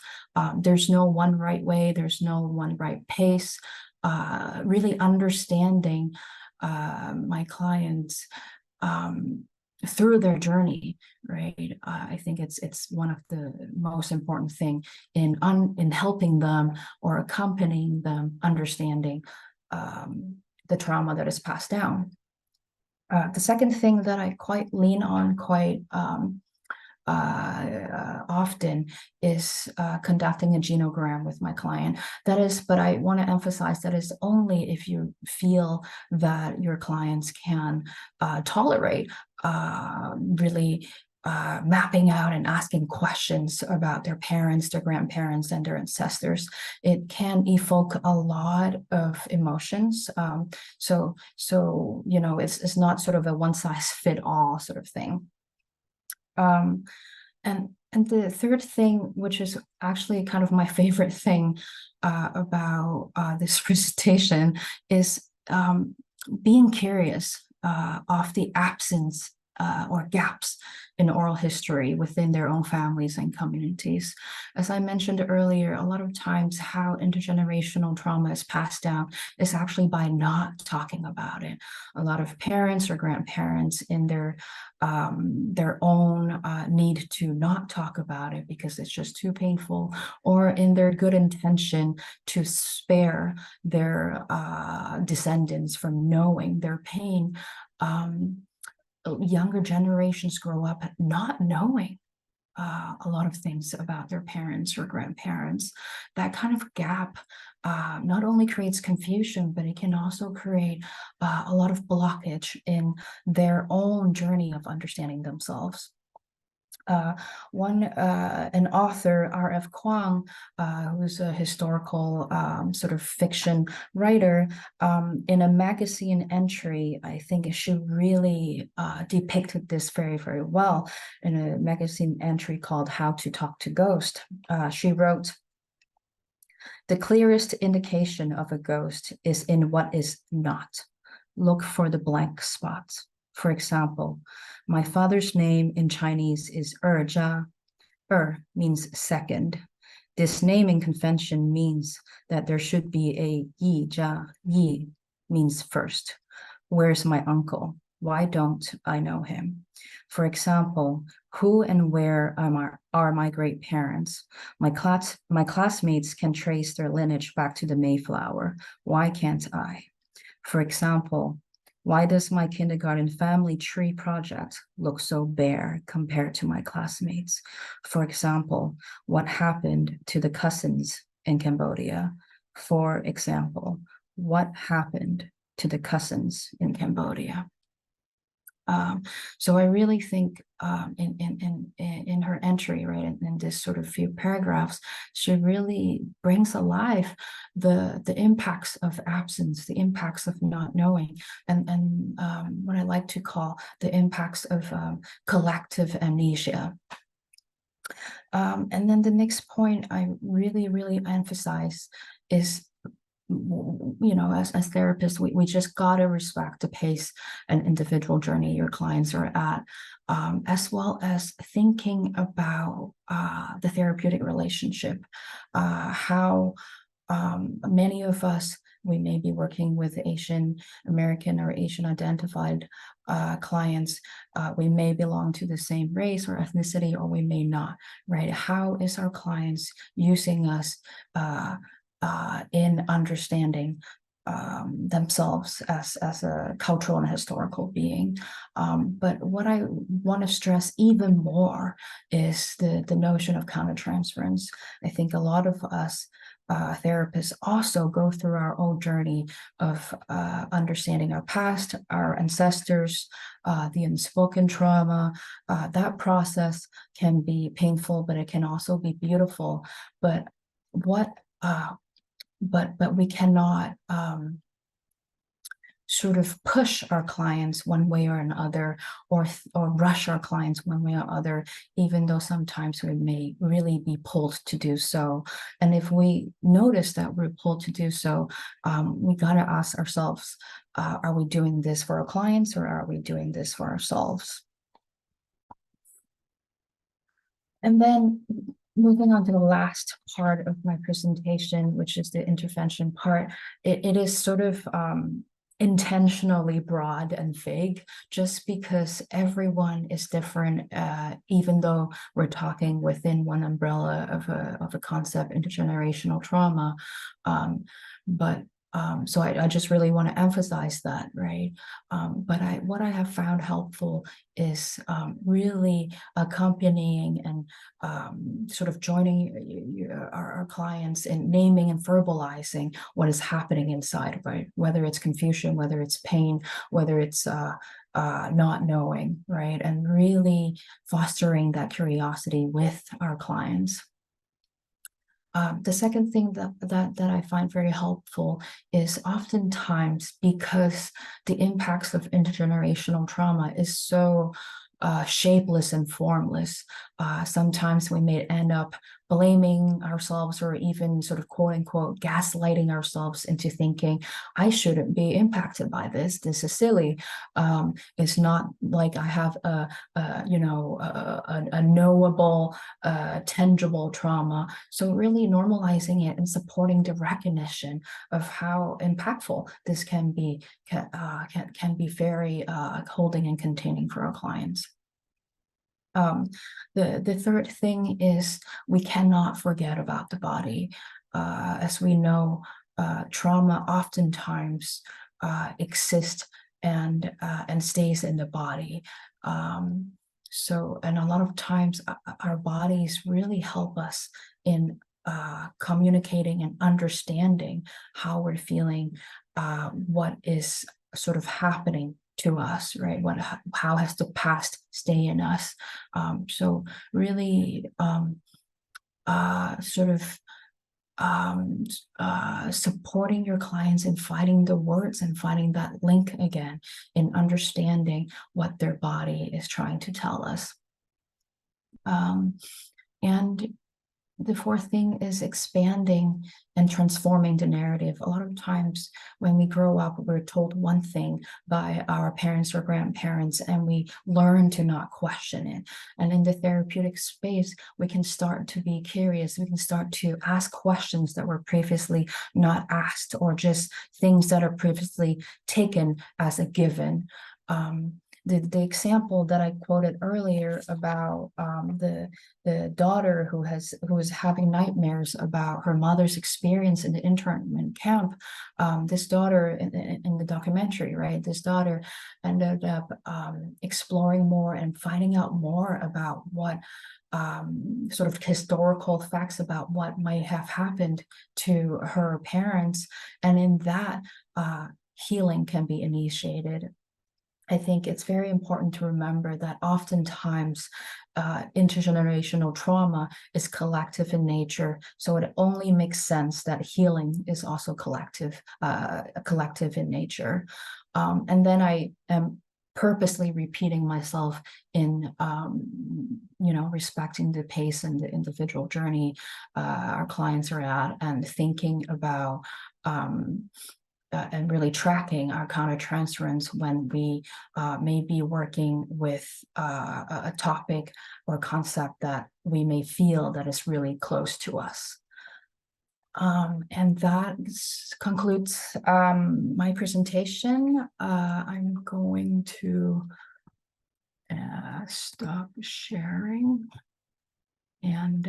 Speaker 4: There's no one right way, there's no one right pace. Really understanding my clients through their journey, right? I think it's one of the most important thing in helping them or accompanying them understanding the trauma that is passed down. The second thing that I quite lean on quite often is conducting a genogram with my client. That is, but I want to emphasize that is only if you feel that your clients can tolerate really mapping out and asking questions about their parents, their grandparents, and their ancestors. It can evoke a lot of emotions. So it's not sort of a one-size-fit-all sort of thing. And the third thing, which is actually kind of my favorite thing about this presentation, is being curious of the absence or gaps in oral history within their own families and communities. As I mentioned earlier, a lot of times how intergenerational trauma is passed down is actually by not talking about it. A lot of parents or grandparents in their own need to not talk about it because it's just too painful, or in their good intention to spare their descendants from knowing their pain. Younger generations grow up not knowing a lot of things about their parents or grandparents. That kind of gap not only creates confusion, but it can also create a lot of blockage in their own journey of understanding themselves. An author, R.F. Kuang, who's a historical sort of fiction writer, in a magazine entry, I think she really depicted this very, very well in a magazine entry called How to Talk to Ghosts. She wrote, "The clearest indication of a ghost is in what is not. Look for the blank spots. For example, my father's name in Chinese is Jia. Means second. This naming convention means that there should be a Yi Jia. Yi means first. Where's my uncle? Why don't I know him? For example, who and where are my great parents? My classmates can trace their lineage back to the Mayflower. Why can't I? For example, why does my kindergarten family tree project look so bare compared to my classmates? For example, what happened to the cousins in Cambodia? For example, what happened to the cousins in Cambodia? So I really think in her entry, right, in this sort of few paragraphs, she really brings alive the impacts of absence, the impacts of not knowing, and what I like to call the impacts of collective amnesia. And then the next point I really, really emphasize is, you know, as therapists, we just gotta respect the pace and individual journey your clients are at, as well as thinking about the therapeutic relationship, how many of us, we may be working with Asian American or Asian identified clients. We may belong to the same race or ethnicity, or we may not, right? How is our clients using us in understanding themselves as a cultural and historical being? But what I want to stress even more is the notion of countertransference. I think a lot of us therapists also go through our own journey of understanding our past, our ancestors, the unspoken trauma. That process can be painful, but it can also be beautiful. But we cannot sort of push our clients one way or another, or rush our clients one way or other, even though sometimes we may really be pulled to do so. And if we notice that we're pulled to do so, we gotta ask ourselves, are we doing this for our clients, or are we doing this for ourselves? And then moving on to the last part of my presentation, which is the intervention part, it is sort of intentionally broad and vague, just because everyone is different, even though we're talking within one umbrella of a concept, intergenerational trauma. So I just really want to emphasize that, right? But what I have found helpful is really accompanying and sort of joining our clients in naming and verbalizing what is happening inside, right? Whether it's confusion, whether it's pain, whether it's not knowing, right? And really fostering that curiosity with our clients. The second thing that I find very helpful is oftentimes, because the impacts of intergenerational trauma is so shapeless and formless, sometimes we may end up blaming ourselves, or even sort of quote unquote gaslighting ourselves into thinking, I shouldn't be impacted by this. This is silly. It's not like I have a knowable, tangible trauma. So really normalizing it and supporting the recognition of how impactful this can be very holding and containing for our clients. The third thing is, we cannot forget about the body. As we know, trauma oftentimes exists and stays in the body. And a lot of times our bodies really help us in communicating and understanding how we're feeling, what is sort of happening to us, right? How has the past stay in us? So really supporting your clients and finding the words and finding that link again in understanding what their body is trying to tell us. And the fourth thing is expanding and transforming the narrative. A lot of times when we grow up, we're told one thing by our parents or grandparents, and we learn to not question it. And in the therapeutic space, we can start to be curious. We can start to ask questions that were previously not asked, or just things that are previously taken as a given. The example that I quoted earlier about the daughter who was having nightmares about her mother's experience in the internment camp. This daughter in the documentary, right? This daughter ended up exploring more and finding out more about what sort of historical facts about what might have happened to her parents, and in that healing can be initiated. I think it's very important to remember that oftentimes intergenerational trauma is collective in nature, so it only makes sense that healing is also collective in nature. And then I am purposely repeating myself in respecting the pace and the individual journey our clients are at, and thinking about and really tracking our countertransference when we may be working with a topic or concept that we may feel that is really close to us. And that concludes my presentation. I'm going to stop sharing and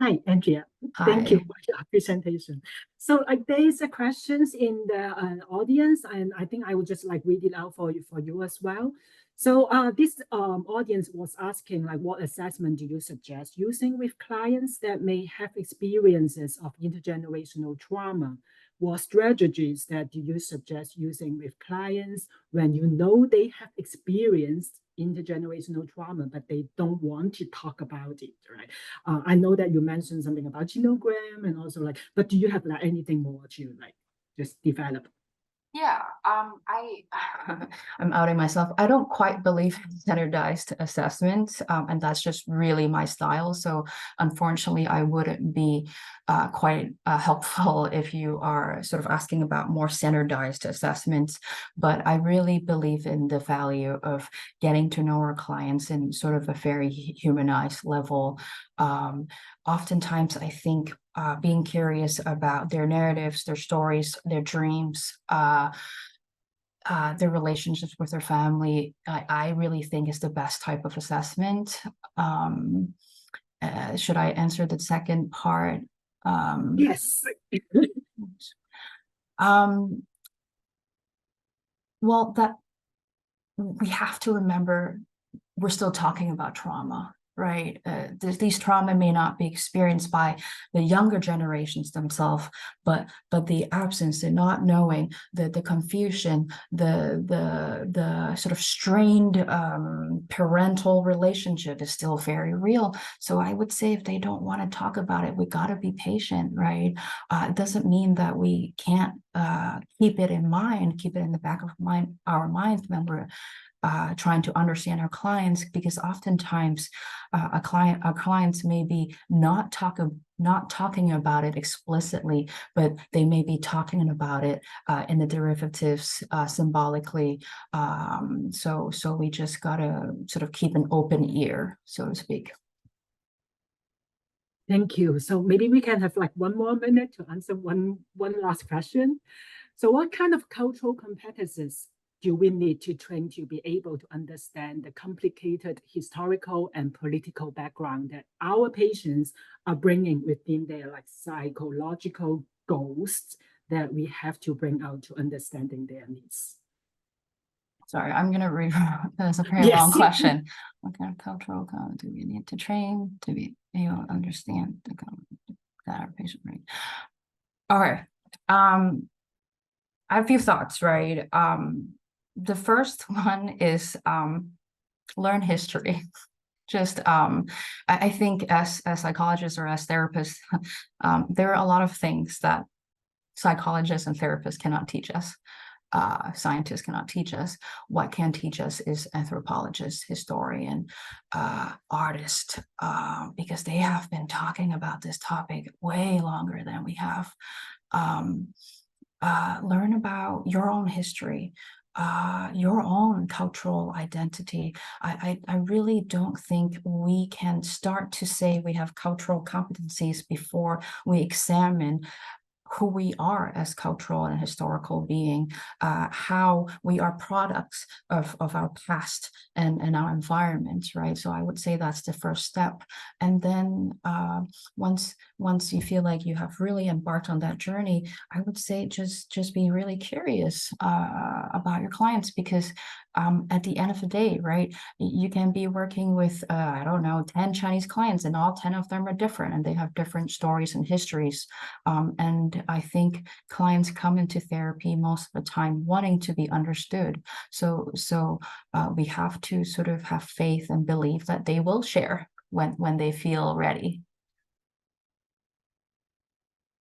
Speaker 2: Hi, Andrea.
Speaker 4: hi.
Speaker 2: Thank you for your presentation. So there is a questions in the audience, and I think I will just read it out for you as well. So this audience was asking what assessment do you suggest using with clients that may have experiences of intergenerational trauma? What strategies that do you suggest using with clients when you know they have experienced intergenerational trauma, but they don't want to talk about it, right? I know that you mentioned something about genogram and also but do you have anything more to just develop?
Speaker 4: Yeah, I'm outing myself. I don't quite believe in standardized assessments, and that's just really my style. So unfortunately, I wouldn't be quite helpful if you are sort of asking about more standardized assessments. But I really believe in the value of getting to know our clients in sort of a very humanized level. Oftentimes, I think being curious about their narratives, their stories, their dreams, their relationships with their family, I really think is the best type of assessment. Should I answer the second part?
Speaker 2: Yes.
Speaker 4: Well, that we have to remember we're still talking about trauma, right? These trauma may not be experienced by the younger generations themselves, but the absence, the not knowing, the confusion, the sort of strained parental relationship is still very real. So I would say if they don't want to talk about it, we got to be patient, right? It doesn't mean that we can't keep it in mind, keep it in the back of our minds when we're trying to understand our clients, because oftentimes our clients may be not talking about it explicitly, but they may be talking about it in the derivatives symbolically. So we just gotta sort of keep an open ear, so to speak.
Speaker 2: Thank you. So maybe we can have 1 more minute to answer one last question. So what kind of cultural competencies do we need to train to be able to understand the complicated historical and political background that our patients are bringing within their psychological goals that we have to bring out to understanding their needs?
Speaker 4: Sorry, I'm going to read. That's a very long question. What kind of cultural do we need to train to be able to understand that our patient, right? All right. have a few thoughts, right? The first one is learn history. Just I think as psychologists or as therapists, there are a lot of things that psychologists and therapists cannot teach us. Scientists cannot teach us. What can teach us is anthropologists, historian, artist, because they have been talking about this topic way longer than we have. Learn about your own history, your own cultural identity. I really don't think we can start to say we have cultural competencies before we examine who we are as cultural and historical being, how we are products of our past and our environment, right? So I would say that's the first step. And then once you feel like you have really embarked on that journey, I would say just be really curious about your clients, because at the end of the day, right, you can be working with, I don't know, 10 Chinese clients, and all 10 of them are different, and they have different stories and histories. And I think clients come into therapy most of the time wanting to be understood. So we have to sort of have faith and believe that they will share when they feel ready.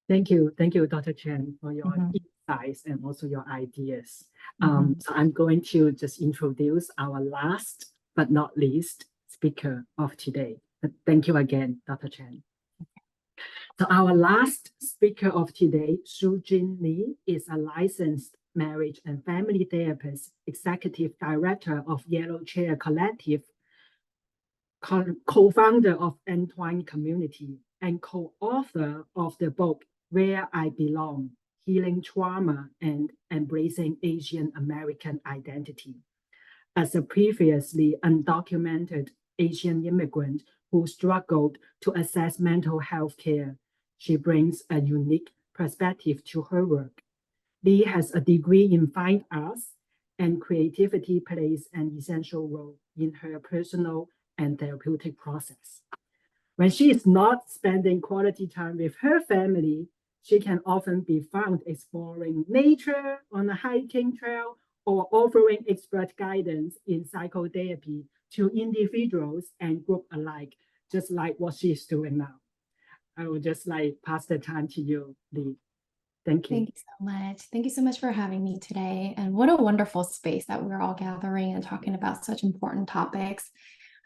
Speaker 2: Thank you, Dr. Chen, for your insights and also your ideas. So I'm going to just introduce our last but not least speaker of today. But thank you again, Dr. Chen. So our last speaker of today, Soo Jin Lee, is a licensed marriage and family therapist, executive director of Yellow Chair Collective, co-founder of Entwine Community, and co-author of the book Where I Belong: Healing Trauma and Embracing Asian American Identity. As a previously undocumented Asian immigrant who struggled to access mental health care, she brings a unique perspective to her work. Lee has a degree in fine arts, and creativity plays an essential role in her personal and therapeutic process. When she is not spending quality time with her family, she can often be found exploring nature on a hiking trail or offering expert guidance in psychotherapy to individuals and group alike, just like what she's doing now. I will just pass the time to you, Lee. Thank you.
Speaker 5: Thank you so much. Thank you so much for having me today. And what a wonderful space that we're all gathering and talking about such important topics.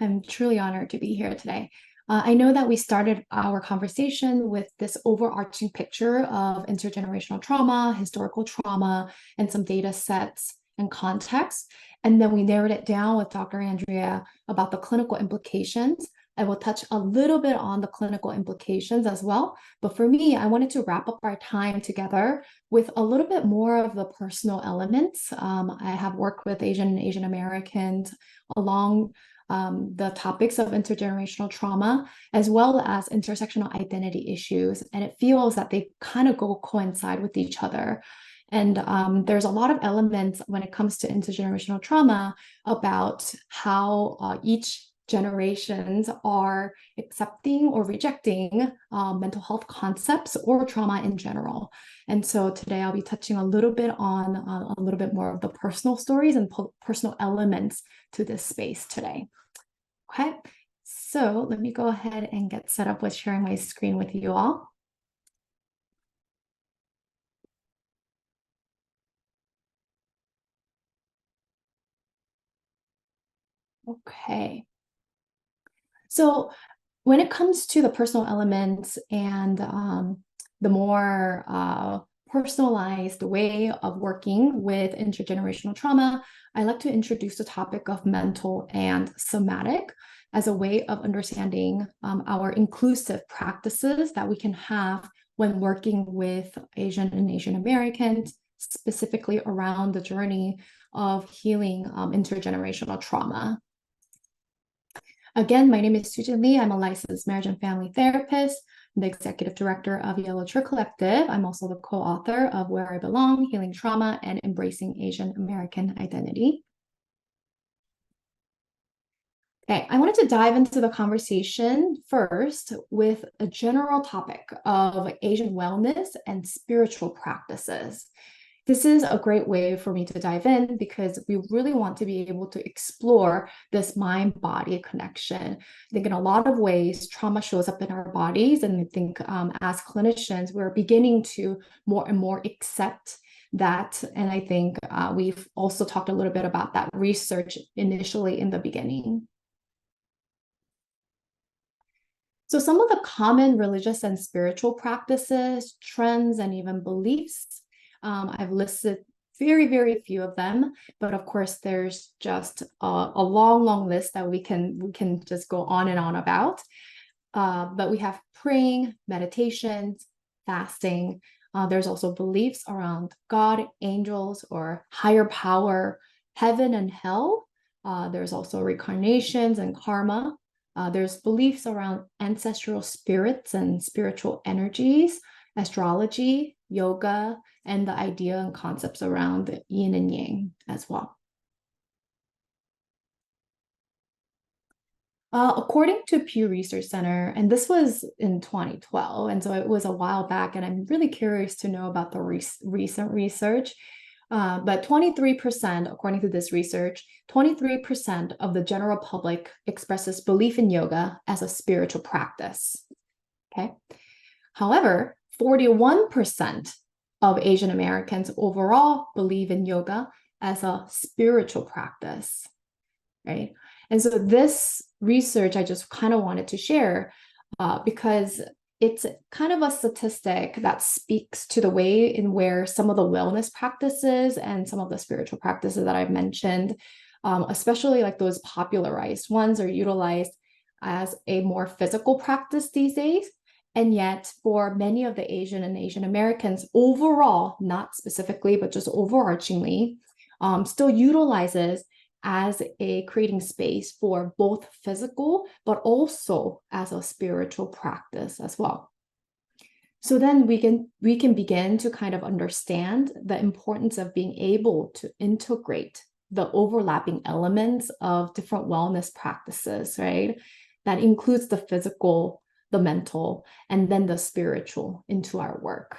Speaker 5: I'm truly honored to be here today. I know that we started our conversation with this overarching picture of intergenerational trauma, historical trauma, and some data sets and context. And then we narrowed it down with Dr. Andrea about the clinical implications. I will touch a little bit on the clinical implications as well. But for me, I wanted to wrap up our time together with a little bit more of the personal elements. I have worked with Asian Americans along the topics of intergenerational trauma, as well as intersectional identity issues. And it feels that they kind of coincide with each other. And there's a lot of elements when it comes to intergenerational trauma about how each generations are accepting or rejecting mental health concepts or trauma in general. And so today I'll be touching a little bit on a little bit more of the personal stories and personal elements to this space today. Okay, so let me go ahead and get set up with sharing my screen with you all. Okay. So when it comes to the personal elements and the more personalized way of working with intergenerational trauma, I like to introduce the topic of mental and somatic as a way of understanding our inclusive practices that we can have when working with Asian and Asian Americans, specifically around the journey of healing intergenerational trauma. Again, my name is Soo Jin Lee. I'm a licensed marriage and family therapist, the executive director of Yellow Chair Collective. I'm also the co-author of Where I Belong: Healing Trauma and Embracing Asian American Identity. Okay, I wanted to dive into the conversation first with a general topic of Asian wellness and spiritual practices. this is a great way for me to dive in because we really want to be able to explore this mind-body connection. I think in a lot of ways, trauma shows up in our bodies. And I think as clinicians, we're beginning to more and more accept that. And I think we've also talked a little bit about that research initially in the beginning. So some of the common religious and spiritual practices, trends, and even beliefs, I've listed very, very few of them, but of course there's just a long, long list that we can just go on and on about. But we have praying, meditations, fasting. There's also beliefs around God, angels, or higher power, heaven and hell. There's also reincarnations and karma. There's beliefs around ancestral spirits and spiritual energies, astrology, yoga, and the idea and concepts around yin and yang as well. According to Pew Research Center, and this was in 2012, and so it was a while back, and I'm really curious to know about the recent research. But 23%, according to this research, 23% of the general public expresses belief in yoga as a spiritual practice. Okay. However, 41% of Asian Americans overall believe in yoga as a spiritual practice, right? And so this research I just kind of wanted to share because it's kind of a statistic that speaks to the way in where some of the wellness practices and some of the spiritual practices that I've mentioned, especially like those popularized ones, are utilized as a more physical practice these days. And yet for many of the Asian and Asian Americans overall, not specifically, but just overarchingly, still utilizes as a creating space for both physical, but also as a spiritual practice as well. So then we can begin to kind of understand the importance of being able to integrate the overlapping elements of different wellness practices, right? That includes the physical, the mental, and then the spiritual into our work.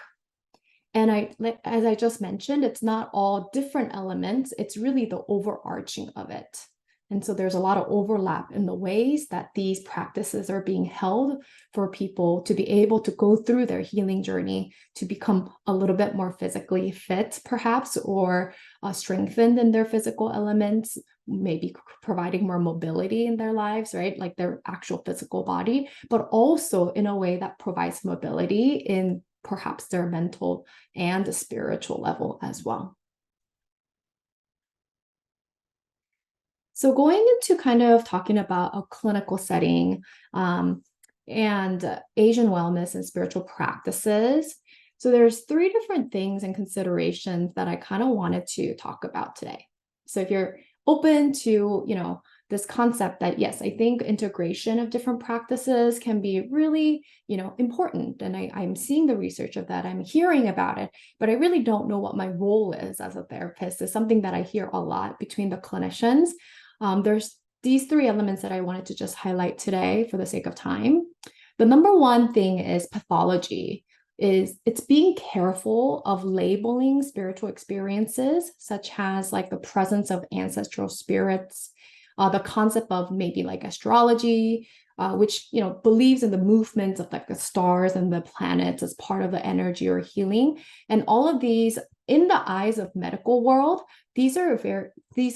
Speaker 5: And as I just mentioned, it's not all different elements, it's really the overarching of it. And so there's a lot of overlap in the ways that these practices are being held for people to be able to go through their healing journey, to become a little bit more physically fit, perhaps, or strengthened in their physical elements, maybe providing more mobility in their lives, right? Like their actual physical body, but also in a way that provides mobility in perhaps their mental and spiritual level as well. So going into kind of talking about a clinical setting and Asian wellness and spiritual practices. So there's 3 different things and considerations that I kind of wanted to talk about today. So if you're open to, this concept that, yes, I think integration of different practices can be really, important. And I'm seeing the research of that. I'm hearing about it, but I really don't know what my role is as a therapist. It's something that I hear a lot between the clinicians. There's these 3 elements that I wanted to just highlight today for the sake of time. The number one thing is pathology. It's being careful of labeling spiritual experiences, such as like the presence of ancestral spirits, the concept of maybe like astrology, which believes in the movements of like the stars and the planets as part of the energy or healing. And all of these, in the eyes of medical world, these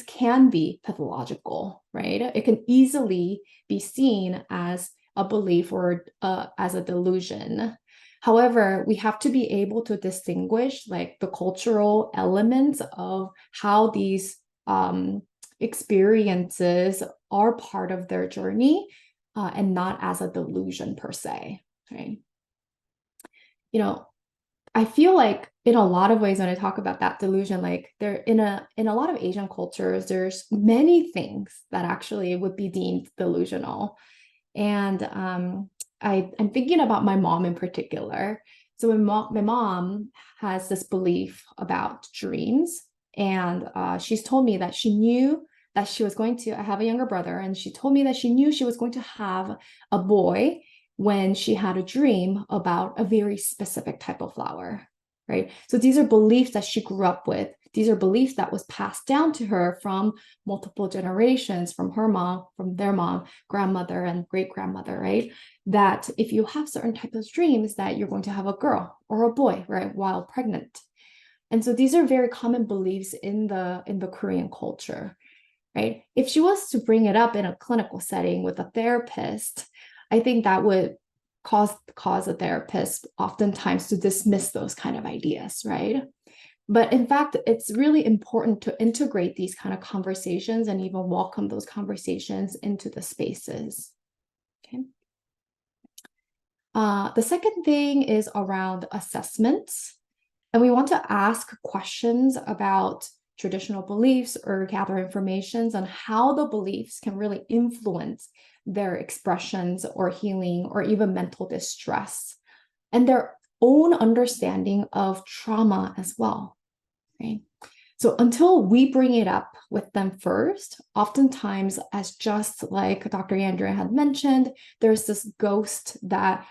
Speaker 5: can be pathological, right? It can easily be seen as a belief or as a delusion. However, we have to be able to distinguish like the cultural elements of how these experiences are part of their journey and not as a delusion per se, right? I feel like in a lot of ways when I talk about that delusion, like there in a lot of Asian cultures, there's many things that actually would be deemed delusional. And I'm thinking about my mom in particular. So my mom has this belief about dreams. And she's told me that she knew that she was going to, I have a younger brother, and she told me that she knew she was going to have a boy when she had a dream about a very specific type of flower. right? So these are beliefs that she grew up with. These are beliefs that was passed down to her from multiple generations, from her mom, from their mom, grandmother, and great-grandmother, right? That if you have certain types of dreams that you're going to have a girl or a boy, right, while pregnant. And so these are very common beliefs in the Korean culture, right? If she was to bring it up in a clinical setting with a therapist, I think that would cause a therapist oftentimes to dismiss those kind of ideas, right? But in fact, it's really important to integrate these kind of conversations and even welcome those conversations into the spaces. Okay. The second thing is around assessments. And we want to ask questions about traditional beliefs or gather information on how the beliefs can really influence their expressions or healing or even mental distress and their own understanding of trauma as well, right? So until we bring it up with them first, oftentimes, as just like Dr. Andrea had mentioned, there's this ghost that,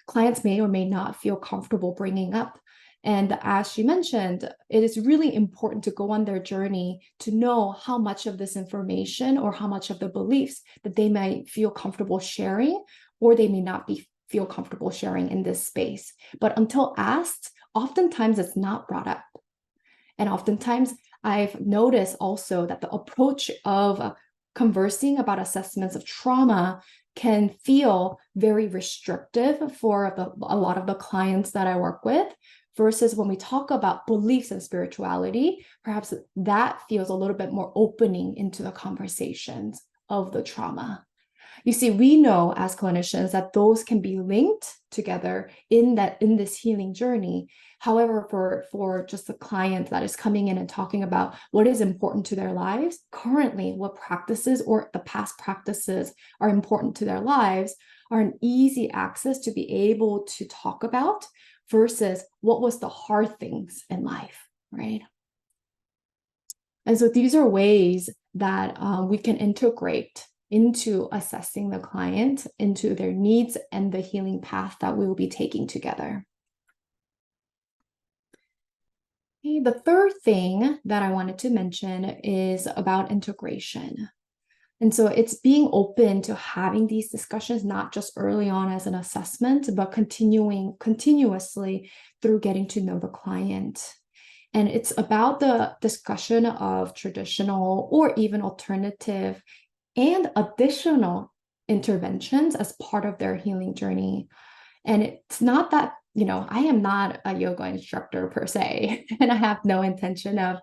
Speaker 5: clients may or may not feel comfortable bringing up. And as she mentioned, it is really important to go on their journey to know how much of this information or how much of the beliefs that they might feel comfortable sharing, or they may not feel comfortable sharing in this space. But until asked, oftentimes it's not brought up. And oftentimes I've noticed also that the approach of conversing about assessments of trauma can feel very restrictive for a lot of the clients that I work with, versus when we talk about beliefs and spirituality, perhaps that feels a little bit more opening into the conversations of the trauma. You see, we know as clinicians that those can be linked together in this healing journey. However, for just the client that is coming in and talking about what is important to their lives, currently what practices or the past practices are important to their lives are an easy access to be able to talk about versus what was the hard things in life, right? And so these are ways that we can integrate into assessing the client, into their needs and the healing path that we will be taking together. Okay, the third thing that I wanted to mention is about integration. And so it's being open to having these discussions, not just early on as an assessment, but continuously through getting to know the client. And it's about the discussion of traditional or even alternative and additional interventions as part of their healing journey. And it's not that, I am not a yoga instructor per se, and I have no intention of,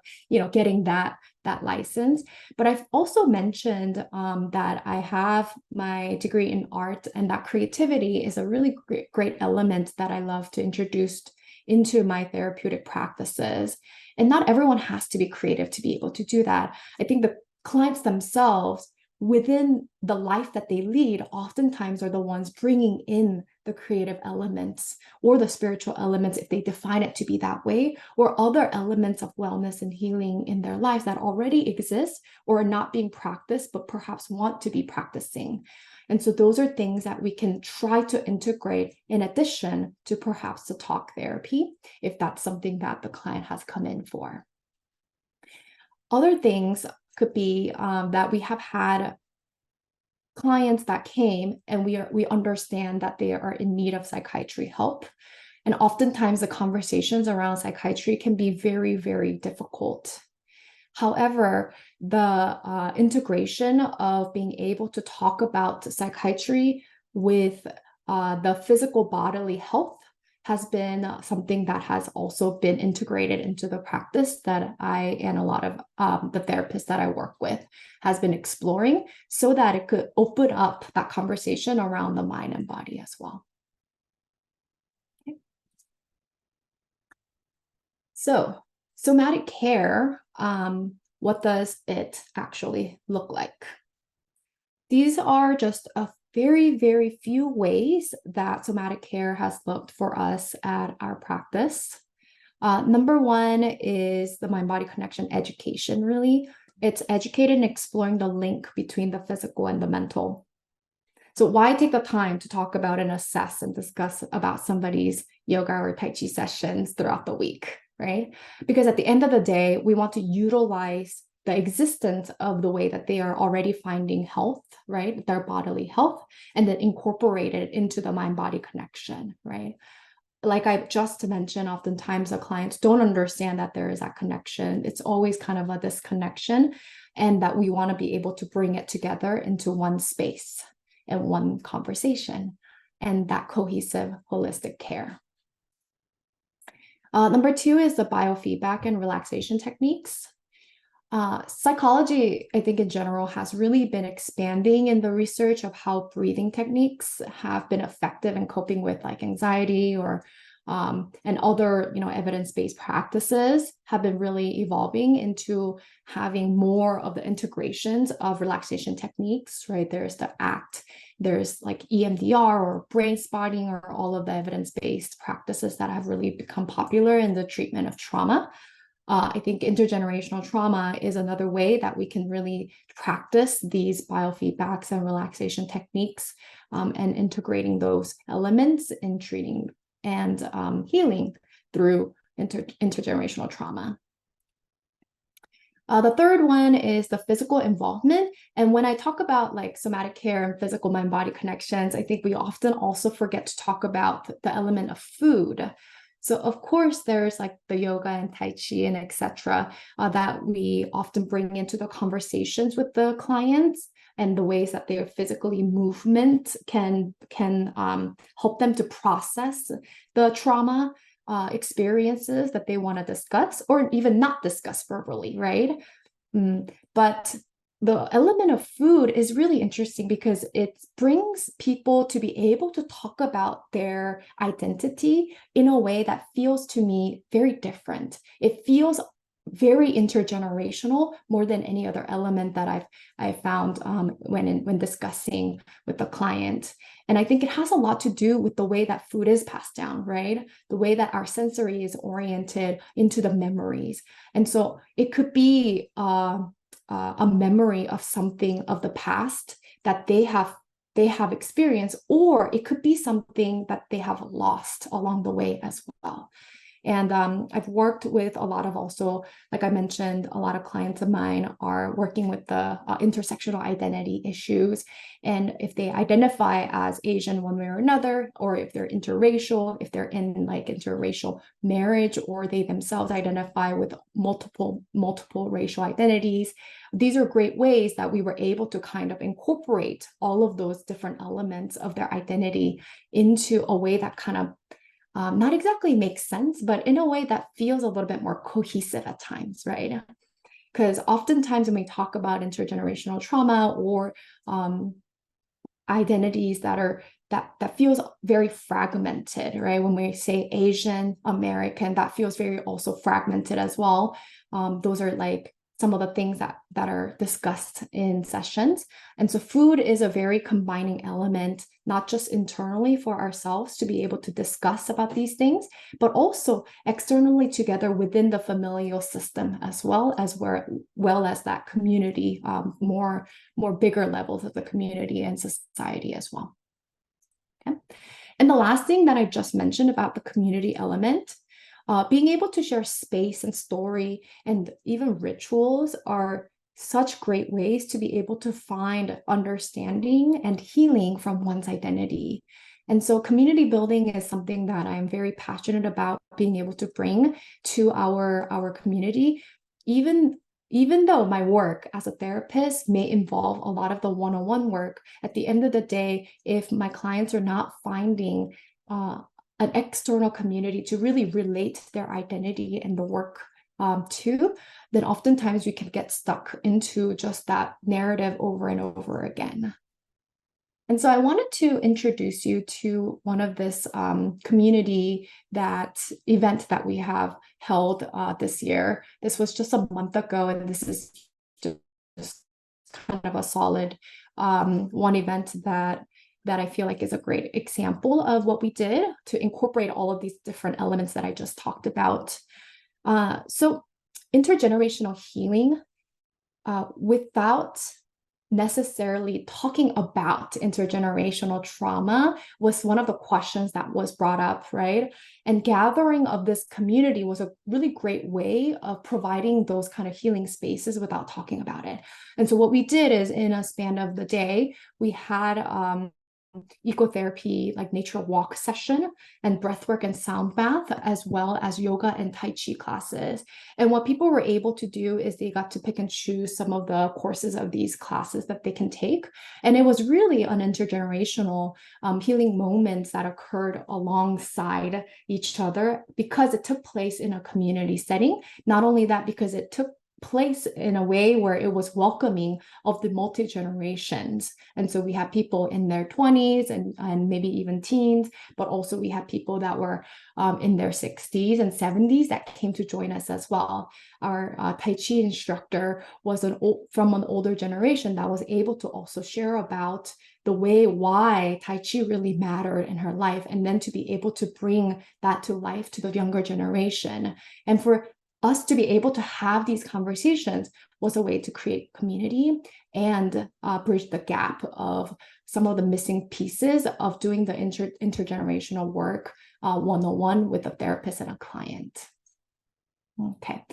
Speaker 5: getting that license. But I've also mentioned that I have my degree in art, and that creativity is a really great element that I love to introduce into my therapeutic practices. And not everyone has to be creative to be able to do that. I think the clients themselves within the life that they lead oftentimes are the ones bringing in the creative elements or the spiritual elements, if they define it to be that way, or other elements of wellness and healing in their lives that already exist or are not being practiced, but perhaps want to be practicing. And so those are things that we can try to integrate in addition to perhaps the talk therapy, if that's something that the client has come in for. Other things could be that we have had clients that came and we understand that they are in need of psychiatry help. And oftentimes the conversations around psychiatry can be very, very difficult. However, the integration of being able to talk about psychiatry with the physical bodily health has been something that has also been integrated into the practice that I and a lot of the therapists that I work with has been exploring, so that it could open up that conversation around the mind and body as well. Okay. So somatic care, what does it actually look like? These are just a very, very few ways that somatic care has looked for us at our practice. Number one is the mind-body connection education, really. It's educating and exploring the link between the physical and the mental. So why take the time to talk about and assess and discuss about somebody's, yoga or Tai Chi sessions throughout the week, right? Because at the end of the day, we want to utilize the existence of the way that they are already finding health, right? Their bodily health, and then incorporate it into the mind-body connection, right? Like I just mentioned, oftentimes the clients don't understand that there is that connection. It's always kind of a disconnection, and that we want to be able to bring it together into one space and one conversation, and that cohesive, holistic care. Number 2 is the biofeedback and relaxation techniques. Psychology, I think in general, has really been expanding in the research of how breathing techniques have been effective in coping with like anxiety or and other, evidence-based practices have been really evolving into having more of the integrations of relaxation techniques, right? There's the ACT, there's like EMDR or brain spotting, or all of the evidence-based practices that have really become popular in the treatment of trauma. I think intergenerational trauma is another way that we can really practice these biofeedbacks and relaxation techniques, and integrating those elements in treating and healing through intergenerational trauma. The third one is the physical involvement. And when I talk about like somatic care and physical mind-body connections, I think we often also forget to talk about the element of food. So of course, there's like the yoga and Tai Chi and etc. That we often bring into the conversations with the clients, and the ways that their physically movement can help them to process the trauma experiences that they want to discuss, or even not discuss verbally, right? But the element of food is really interesting because it brings people to be able to talk about their identity in a way that feels to me very different. It feels very intergenerational, more than any other element that I've found when discussing with the client. And I think it has a lot to do with the way that food is passed down, right? The way that our sensory is oriented into the memories. And so it could be a memory of something of the past that they have experienced, or it could be something that they have lost along the way as well. And I've worked with a lot of, also, like I mentioned, a lot of clients of mine are working with the intersectional identity issues. And if they identify as Asian one way or another, or if they're interracial, if they're in like interracial marriage, or they themselves identify with multiple racial identities, these are great ways that we were able to kind of incorporate all of those different elements of their identity into a way that kind of not exactly makes sense, but in a way that feels a little bit more cohesive at times, right? Because oftentimes when we talk about intergenerational trauma or identities that feels very fragmented, right? When we say Asian American, that feels very also fragmented as well. Those are like some of the things that are discussed in sessions. And so food is a very combining element, not just internally for ourselves to be able to discuss about these things, but also externally together within the familial system as well as that community, more bigger levels of the community and society as well. Okay. And the last thing that I just mentioned about the community element, being able to share space and story and even rituals are such great ways to be able to find understanding and healing from one's identity. And so community building is something that I'm very passionate about being able to bring to our community, even though my work as a therapist may involve a lot of the one-on-one work. At the end of the day, if my clients are not finding an external community to really relate their identity and the work to, then oftentimes we can get stuck into just that narrative over and over again. And so I wanted to introduce you to one of this community event that we have held this year. This was just a month ago, and this is just kind of a solid one event that I feel like is a great example of what we did to incorporate all of these different elements that I just talked about. So intergenerational healing, without necessarily talking about intergenerational trauma was one of the questions that was brought up, right? And gathering of this community was a really great way of providing those kind of healing spaces without talking about it. And so what we did is, in a span of the day, we had ecotherapy, like nature walk session, and breathwork and sound bath, as well as yoga and Tai Chi classes. And what people were able to do is they got to pick and choose some of the courses of these classes that they can take. And it was really an intergenerational healing moments that occurred alongside each other, because it took place in a community setting. Not only that, because it took place in a way where it was welcoming of the multi-generations. And so we had people in their 20s and maybe even teens, but also we had people that were in their 60s and 70s that came to join us as well. Our Tai Chi instructor was from an older generation that was able to also share about the way why Tai Chi really mattered in her life, and then to be able to bring that to life to the younger generation. And for us to be able to have these conversations was a way to create community and bridge the gap of some of the missing pieces of doing the intergenerational work one-on-one with a therapist and a client. Okay.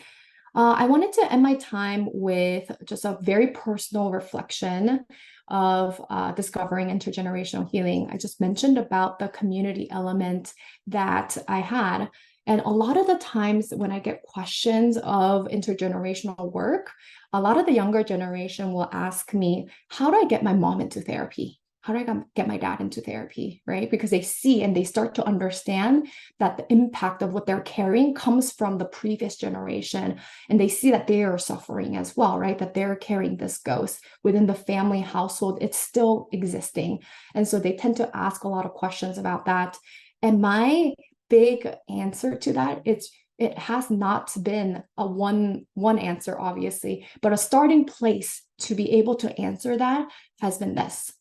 Speaker 5: I wanted to end my time with just a very personal reflection of discovering intergenerational healing. I just mentioned about the community element that I had. And a lot of the times when I get questions of intergenerational work, a lot of the younger generation will ask me, how do I get my mom into therapy? How do I get my dad into therapy, right? Because they see and they start to understand that the impact of what they're carrying comes from the previous generation. And they see that they are suffering as well, right? That they're carrying this ghost within the family household. It's still existing. And so they tend to ask a lot of questions about that. And my big answer to that, it has not been a one answer, obviously, but a starting place to be able to answer that has been this.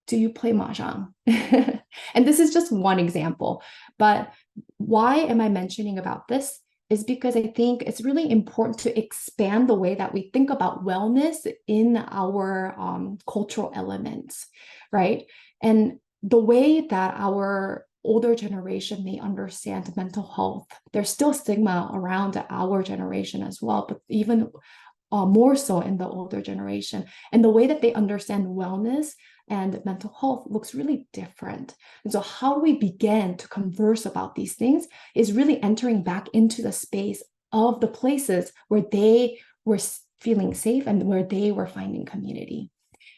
Speaker 5: Do you play mahjong? And this is just one example, but why am I mentioning about this is because I think it's really important to expand the way that we think about wellness in our cultural elements, right? And the way that our older generation may understand mental health. There's still stigma around our generation as well, but even more so in the older generation. And the way that they understand wellness and mental health looks really different. And so how do we begin to converse about these things is really entering back into the space of the places where they were feeling safe and where they were finding community.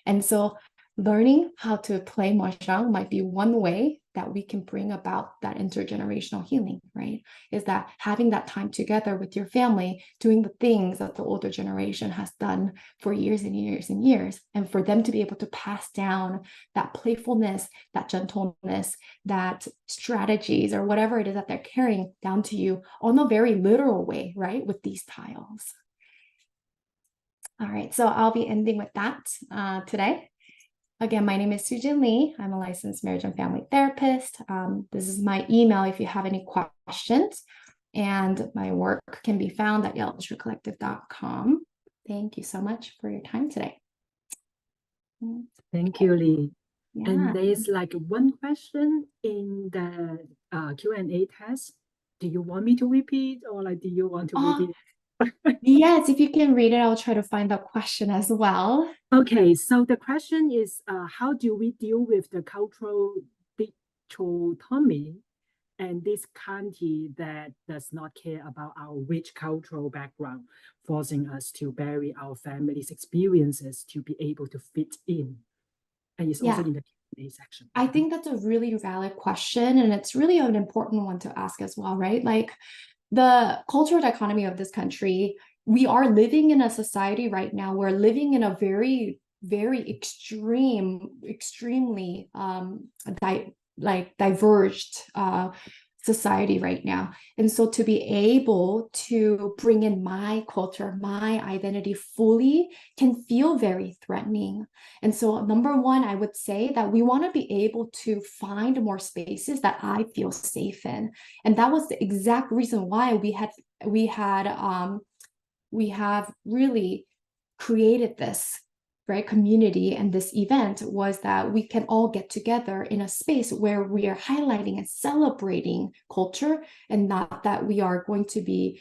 Speaker 5: And so learning how to play mahjong might be one way that we can bring about that intergenerational healing, right? Is that having that time together with your family, doing the things that the older generation has done for years and years and years, and for them to be able to pass down that playfulness, that gentleness, that strategies, or whatever it is that they're carrying down to you on a very literal way, right? With these tiles. All right, so I'll be ending with that today. Again, my name is Soo Jin Lee. I'm a licensed marriage and family therapist. This is my email if you have any questions. And my work can be found at yellowtreecollective.com. Thank you so much for your time today.
Speaker 2: Thank you, Lee.
Speaker 5: Yeah.
Speaker 2: And there's like one question in the Q&A test. Do you want me to repeat, or like do you want to read it?
Speaker 5: Yes, if you can read it, I'll try to find that question as well.
Speaker 2: Okay, so the question is, how do we deal with the cultural dichotomy and this county that does not care about our rich cultural background, forcing us to bury our family's experiences to be able to fit in? And it's also in the Q&A section.
Speaker 5: I think that's a really valid question, and it's really an important one to ask as well, right? Like the cultural dichotomy of this country, we are living in a society right now. We're living in a very, very extremely diverged society right now. And so to be able to bring in my culture, my identity fully can feel very threatening. And so number one, I would say that we want to be able to find more spaces that I feel safe in. And that was the exact reason why we have really created this, right, community and this event was that we can all get together in a space where we are highlighting and celebrating culture, and not that we are going to be,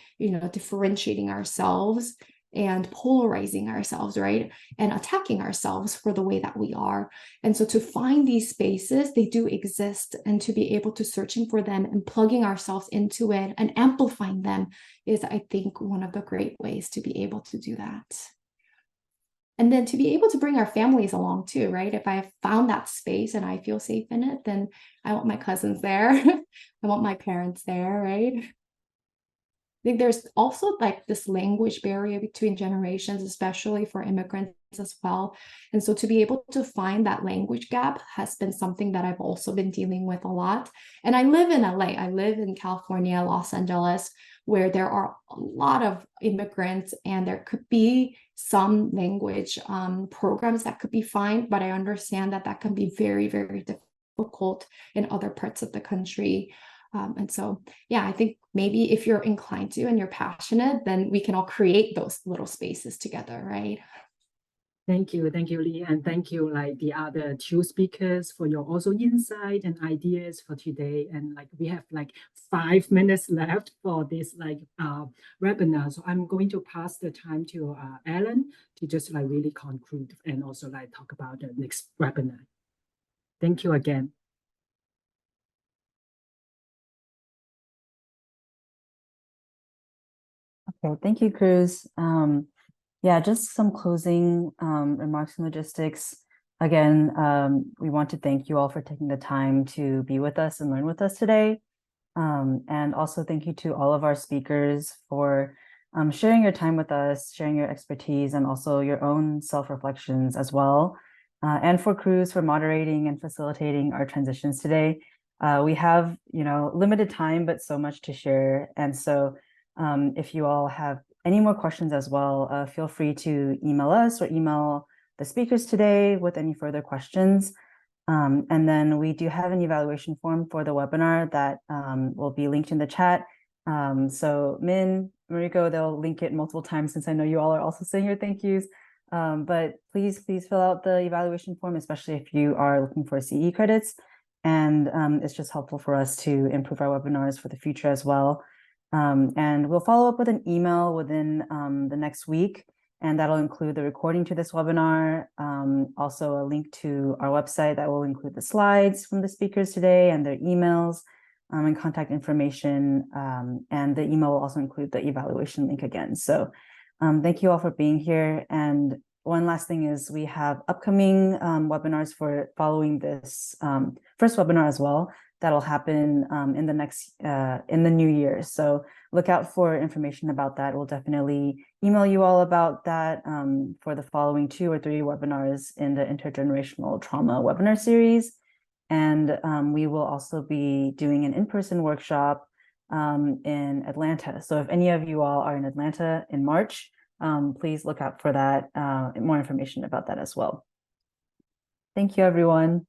Speaker 5: differentiating ourselves and polarizing ourselves, right? And attacking ourselves for the way that we are. And so to find these spaces, they do exist, and to be able to searching for them and plugging ourselves into it and amplifying them is, I think, one of the great ways to be able to do that. And then to be able to bring our families along too, right? If I have found that space and I feel safe in it, then I want my cousins there. I want my parents there, right? I think there's also like this language barrier between generations, especially for immigrants as well. And so to be able to find that language gap has been something that I've also been dealing with a lot. And I live in LA, I live in California, Los Angeles, where there are a lot of immigrants, and there could be some language programs that could be fine, but I understand that that can be very, very difficult in other parts of the country. And so, yeah, I think maybe if you're inclined to and you're passionate, then we can all create those little spaces together, right?
Speaker 2: Thank you, Lee, and thank you, like the other two speakers, for your also insight and ideas for today. And like we have like 5 minutes left for this webinar, so I'm going to pass the time to Alan to just like really conclude and also like talk about the next webinar. Thank you again.
Speaker 1: Okay, thank you, Cruz. Yeah, just some closing remarks and logistics. Again, we want to thank you all for taking the time to be with us and learn with us today. And also thank you to all of our speakers for sharing your time with us, sharing your expertise, and also your own self-reflections as well. And for Cruz for moderating and facilitating our transitions today. We have, limited time, but so much to share. And so if you all have any more questions as well, feel free to email us or email the speakers today with any further questions. And then we do have an evaluation form for the webinar that will be linked in the chat. So Min, Mariko, they'll link it multiple times since I know you all are also saying your thank yous. But please fill out the evaluation form, especially if you are looking for CE credits. And it's just helpful for us to improve our webinars for the future as well. And we'll follow up with an email within the next week, and that'll include the recording to this webinar, also a link to our website that will include the slides from the speakers today and their emails and contact information. And the email will also include the evaluation link again. So thank you all for being here. And one last thing is we have upcoming webinars for following this first webinar as well. That'll happen in the new year. So look out for information about that. We'll definitely email you all about that for the following 2 or 3 webinars in the Intergenerational Trauma webinar series. And we will also be doing an in-person workshop in Atlanta. So if any of you all are in Atlanta in March, please look out for that, more information about that as well. Thank you, everyone.